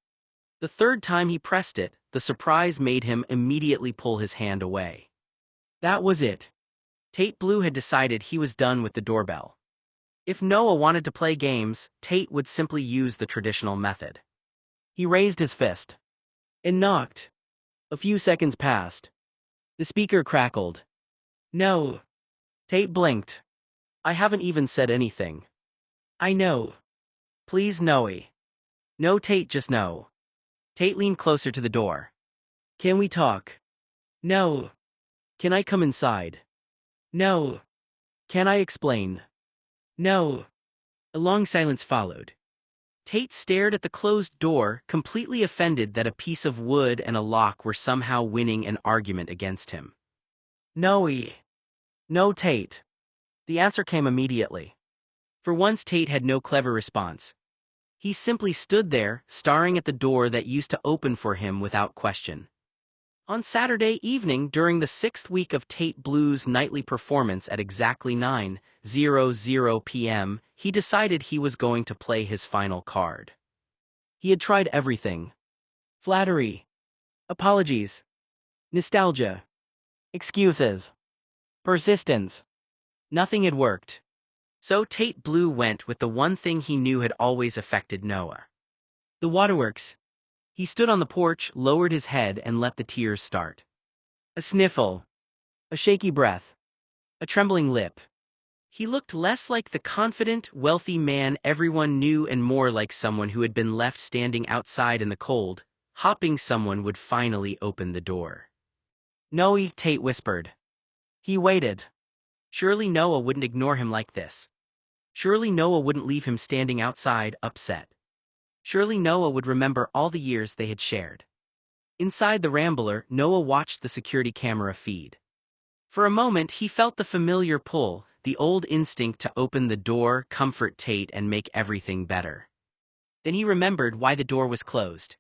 The third time he pressed it, the surprise made him immediately pull his hand away. That was it. Tate Blue had decided he was done with the doorbell. If Noah wanted to play games, Tate would simply use the traditional method. He raised his fist and knocked. A few seconds passed. The speaker crackled. No. Tate blinked. I haven't even said anything. I know. Please, Noe. No, Tate, just no. Tate leaned closer to the door. Can we talk? No. Can I come inside? No. Can I explain? No. A long silence followed. Tate stared at the closed door, completely offended that a piece of wood and a lock were somehow winning an argument against him. No, Tate. The answer came immediately. For once, Tate had no clever response. He simply stood there, staring at the door that used to open for him without question. On Saturday evening, during the 6th week of Tate Blue's nightly performance at exactly 9:00 p.m., he decided he was going to play his final card. He had tried everything. Flattery. Apologies. Nostalgia. Excuses. Persistence. Nothing had worked. So Tate Blue went with the one thing he knew had always affected Noah. The waterworks. He stood on the porch, lowered his head, and let the tears start. A sniffle. A shaky breath. A trembling lip. He looked less like the confident, wealthy man everyone knew and more like someone who had been left standing outside in the cold, hoping someone would finally open the door. No, Tate whispered. He waited. Surely Noah wouldn't ignore him like this. Surely Noah wouldn't leave him standing outside, upset. Surely Noah would remember all the years they had shared. Inside the Rambler, Noah watched the security camera feed. For a moment, he felt the familiar pull, the old instinct to open the door, comfort Tate, and make everything better. Then he remembered why the door was closed.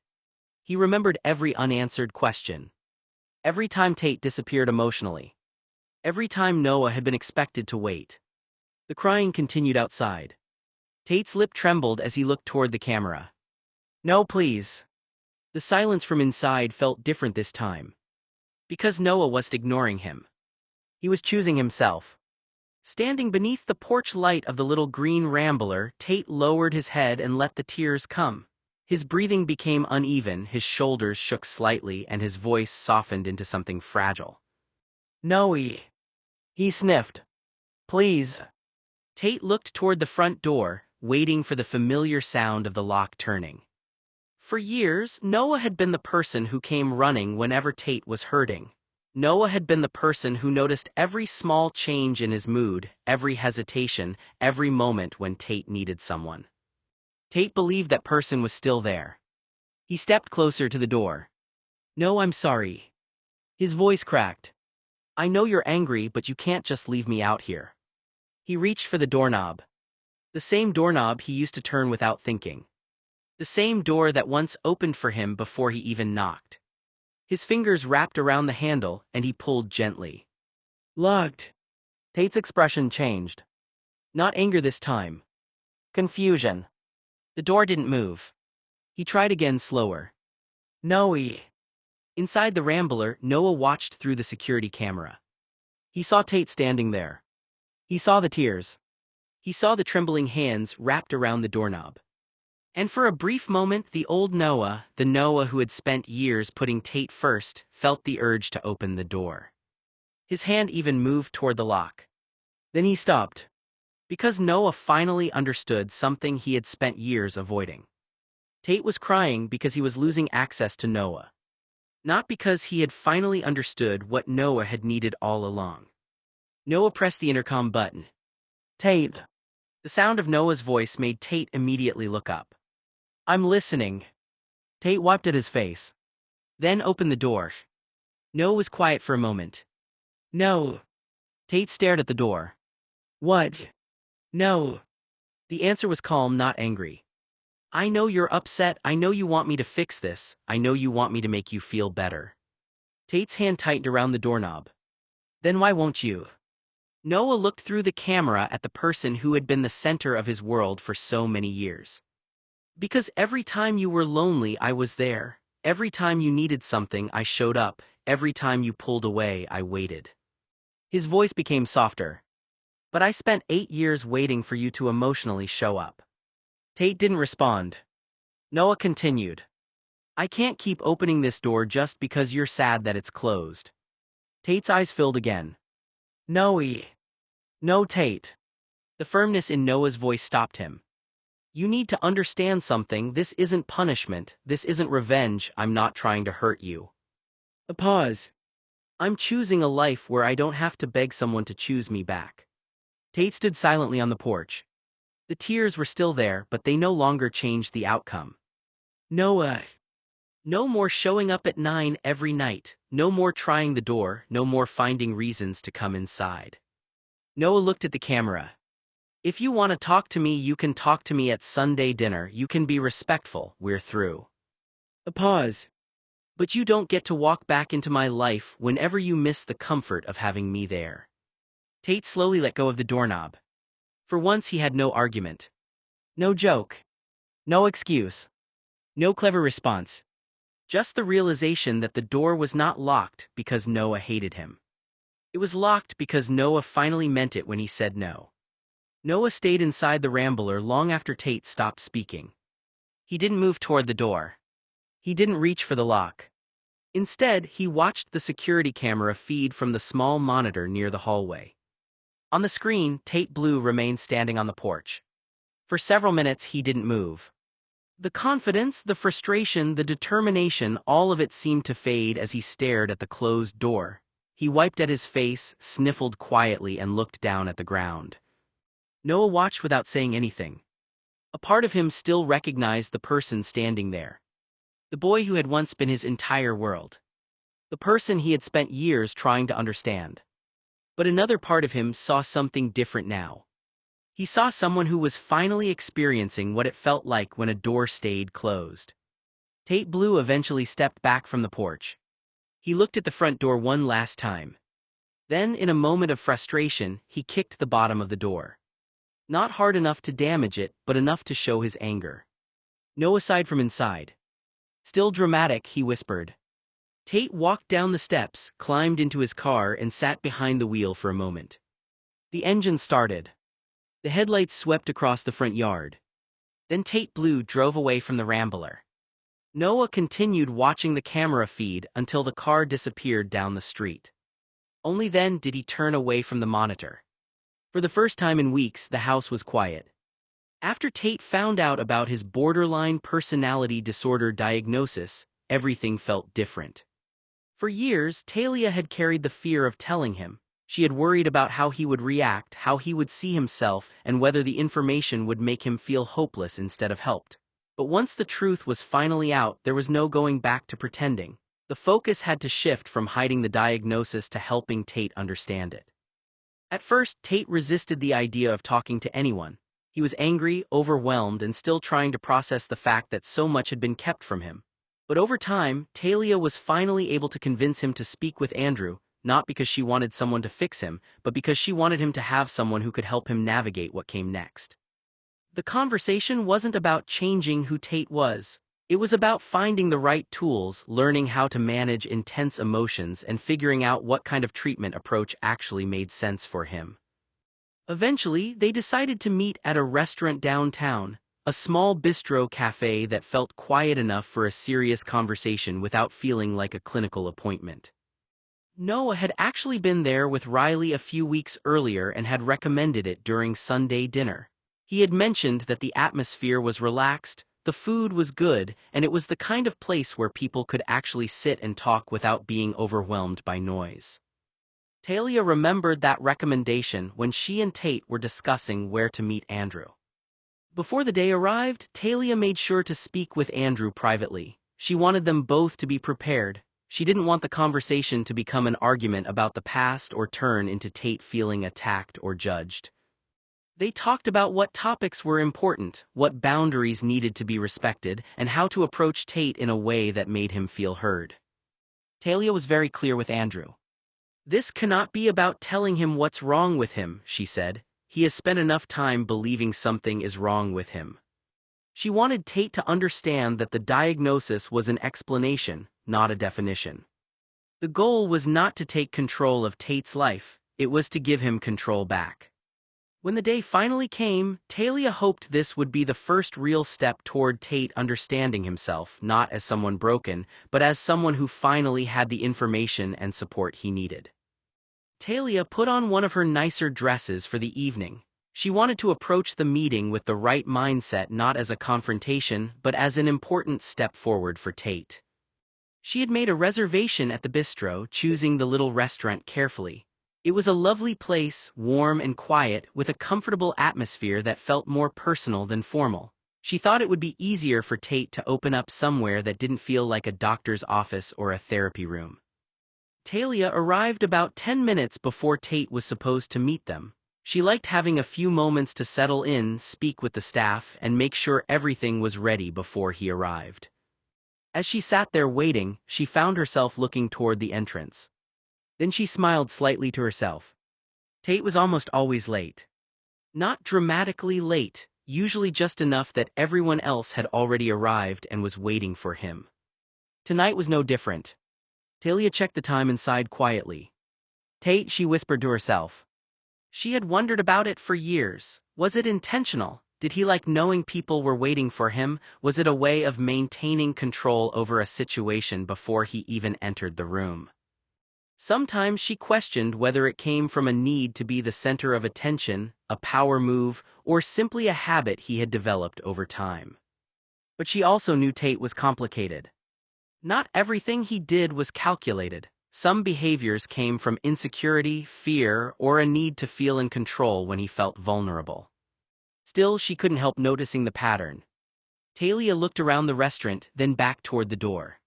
He remembered every unanswered question. Every time Tate disappeared emotionally. Every time Noah had been expected to wait. The crying continued outside. Tate's lip trembled as he looked toward the camera. No, please. The silence from inside felt different this time. Because Noah wasn't ignoring him. He was choosing himself. Standing beneath the porch light of the little green rambler, Tate lowered his head and let the tears come. His breathing became uneven, his shoulders shook slightly, and his voice softened into something fragile. Noe. He sniffed. Please. Tate looked toward the front door, waiting for the familiar sound of the lock turning. For years, Noah had been the person who came running whenever Tate was hurting. Noah had been the person who noticed every small change in his mood, every hesitation, every moment when Tate needed someone. Tate believed that person was still there. He stepped closer to the door. No, I'm sorry. His voice cracked. I know you're angry, but you can't just leave me out here. He reached for the doorknob. The same doorknob he used to turn without thinking. The same door that once opened for him before he even knocked. His fingers wrapped around the handle, and he pulled gently. Locked. Tate's expression changed. Not anger this time. Confusion. The door didn't move. He tried again slower. Noe. Inside the rambler, Noah watched through the security camera. He saw Tate standing there. He saw the tears. He saw the trembling hands wrapped around the doorknob. And for a brief moment, the old Noah, the Noah who had spent years putting Tate first, felt the urge to open the door. His hand even moved toward the lock. Then he stopped. Because Noah finally understood something he had spent years avoiding. Tate was crying because he was losing access to Noah. Not because he had finally understood what Noah had needed all along. Noah pressed the intercom button. Tate. The sound of Noah's voice made Tate immediately look up. I'm listening. Tate wiped at his face. Then opened the door. Noah was quiet for a moment. No. Tate stared at the door. What? No. The answer was calm, not angry. I know you're upset, I know you want me to fix this, I know you want me to make you feel better. Tate's hand tightened around the doorknob. Then why won't you? Noah looked through the camera at the person who had been the center of his world for so many years. Because every time you were lonely, I was there. Every time you needed something, I showed up. Every time you pulled away, I waited. His voice became softer. But I spent 8 years waiting for you to emotionally show up. Tate didn't respond. Noah continued. I can't keep opening this door just because you're sad that it's closed. Tate's eyes filled again. Noe. No, Tate. The firmness in Noah's voice stopped him. You need to understand something, this isn't punishment, this isn't revenge, I'm not trying to hurt you. A pause. I'm choosing a life where I don't have to beg someone to choose me back. Tate stood silently on the porch. The tears were still there, but they no longer changed the outcome. Noah. No more showing up at 9 every night, no more trying the door, no more finding reasons to come inside. Noah looked at the camera. If you want to talk to me, you can talk to me at Sunday dinner, you can be respectful, we're through. A pause. But you don't get to walk back into my life whenever you miss the comfort of having me there. Tate slowly let go of the doorknob. For once he had no argument. No joke. No excuse. No clever response. Just the realization that the door was not locked because Noah hated him. It was locked because Noah finally meant it when he said no. Noah stayed inside the rambler long after Tate stopped speaking. He didn't move toward the door. He didn't reach for the lock. Instead, he watched the security camera feed from the small monitor near the hallway. On the screen, Tate Blue remained standing on the porch. For several minutes, he didn't move. The confidence, the frustration, the determination, all of it seemed to fade as he stared at the closed door. He wiped at his face, sniffled quietly, and looked down at the ground. Noah watched without saying anything. A part of him still recognized the person standing there. The boy who had once been his entire world. The person he had spent years trying to understand. But another part of him saw something different now. He saw someone who was finally experiencing what it felt like when a door stayed closed. Tate Blue eventually stepped back from the porch. He looked at the front door one last time. Then, in a moment of frustration, he kicked the bottom of the door. Not hard enough to damage it, but enough to show his anger. No aside from inside. Still dramatic, he whispered. Tate walked down the steps, climbed into his car, and sat behind the wheel for a moment. The engine started. The headlights swept across the front yard. Then Tate Blue drove away from the Rambler. Noah continued watching the camera feed until the car disappeared down the street. Only then did he turn away from the monitor. For the first time in weeks, the house was quiet. After Tate found out about his borderline personality disorder diagnosis, everything felt different. For years, Talia had carried the fear of telling him. She had worried about how he would react, how he would see himself, and whether the information would make him feel hopeless instead of helped. But once the truth was finally out, there was no going back to pretending. The focus had to shift from hiding the diagnosis to helping Tate understand it. At first, Tate resisted the idea of talking to anyone. He was angry, overwhelmed, and still trying to process the fact that so much had been kept from him. But over time, Talia was finally able to convince him to speak with Andrew, not because she wanted someone to fix him, but because she wanted him to have someone who could help him navigate what came next. The conversation wasn't about changing who Tate was. It was about finding the right tools, learning how to manage intense emotions, and figuring out what kind of treatment approach actually made sense for him. Eventually, they decided to meet at a restaurant downtown, a small bistro cafe that felt quiet enough for a serious conversation without feeling like a clinical appointment. Noah had actually been there with Riley a few weeks earlier and had recommended it during Sunday dinner. He had mentioned that the atmosphere was relaxed, the food was good, and it was the kind of place where people could actually sit and talk without being overwhelmed by noise. Talia remembered that recommendation when she and Tate were discussing where to meet Andrew. Before the day arrived, Talia made sure to speak with Andrew privately. She wanted them both to be prepared. She didn't want the conversation to become an argument about the past or turn into Tate feeling attacked or judged. They talked about what topics were important, what boundaries needed to be respected, and how to approach Tate in a way that made him feel heard. Talia was very clear with Andrew. This cannot be about telling him what's wrong with him, she said. He has spent enough time believing something is wrong with him. She wanted Tate to understand that the diagnosis was an explanation, not a definition. The goal was not to take control of Tate's life, it was to give him control back. When the day finally came, Talia hoped this would be the first real step toward Tate understanding himself, not as someone broken, but as someone who finally had the information and support he needed. Talia put on one of her nicer dresses for the evening. She wanted to approach the meeting with the right mindset, not as a confrontation, but as an important step forward for Tate. She had made a reservation at the bistro, choosing the little restaurant carefully. It was a lovely place, warm and quiet, with a comfortable atmosphere that felt more personal than formal. She thought it would be easier for Tate to open up somewhere that didn't feel like a doctor's office or a therapy room. Talia arrived about 10 minutes before Tate was supposed to meet them. She liked having a few moments to settle in, speak with the staff, and make sure everything was ready before he arrived. As she sat there waiting, she found herself looking toward the entrance. Then she smiled slightly to herself. Tate was almost always late. Not dramatically late, usually just enough that everyone else had already arrived and was waiting for him. Tonight was no different. Talia checked the time and sighed quietly. Tate, she whispered to herself. She had wondered about it for years. Was it intentional? Did he like knowing people were waiting for him? Was it a way of maintaining control over a situation before he even entered the room? Sometimes she questioned whether it came from a need to be the center of attention, a power move, or simply a habit he had developed over time. But she also knew Tate was complicated. Not everything he did was calculated. Some behaviors came from insecurity, fear, or a need to feel in control when he felt vulnerable. Still, she couldn't help noticing the pattern. Talia looked around the restaurant, then back toward the door.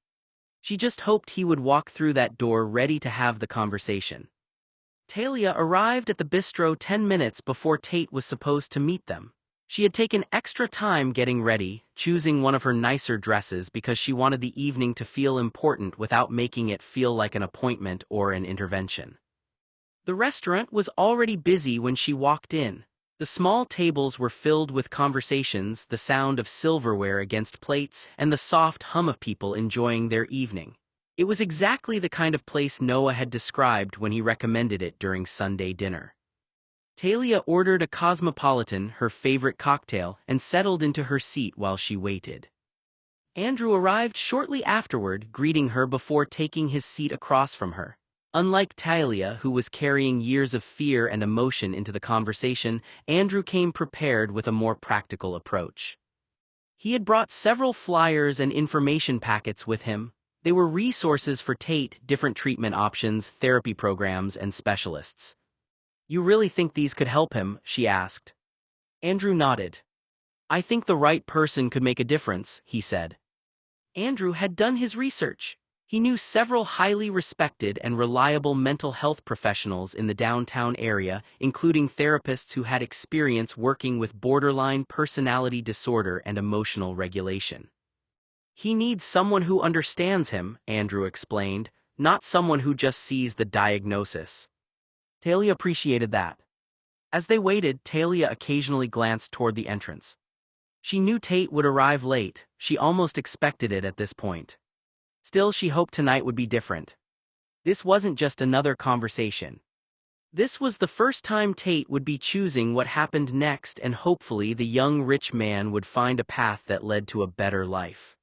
She just hoped he would walk through that door ready to have the conversation. Talia arrived at the bistro 10 minutes before Tate was supposed to meet them. She had taken extra time getting ready, choosing one of her nicer dresses because she wanted the evening to feel important without making it feel like an appointment or an intervention. The restaurant was already busy when she walked in. The small tables were filled with conversations, the sound of silverware against plates, and the soft hum of people enjoying their evening. It was exactly the kind of place Noah had described when he recommended it during Sunday dinner. Talia ordered a cosmopolitan, her favorite cocktail, and settled into her seat while she waited. Andrew arrived shortly afterward, greeting her before taking his seat across from her. Unlike Talia, who was carrying years of fear and emotion into the conversation, Andrew came prepared with a more practical approach. He had brought several flyers and information packets with him. They were resources for Tate, different treatment options, therapy programs, and specialists. "You really think these could help him?" she asked. Andrew nodded. "I think the right person could make a difference," he said. Andrew had done his research. He knew several highly respected and reliable mental health professionals in the downtown area, including therapists who had experience working with borderline personality disorder and emotional regulation. "He needs someone who understands him," Andrew explained, "not someone who just sees the diagnosis." Talia appreciated that. As they waited, Talia occasionally glanced toward the entrance. She knew Tate would arrive late. She almost expected it at this point. Still, she hoped tonight would be different. This wasn't just another conversation. This was the first time Tate would be choosing what happened next, and hopefully the young rich man would find a path that led to a better life.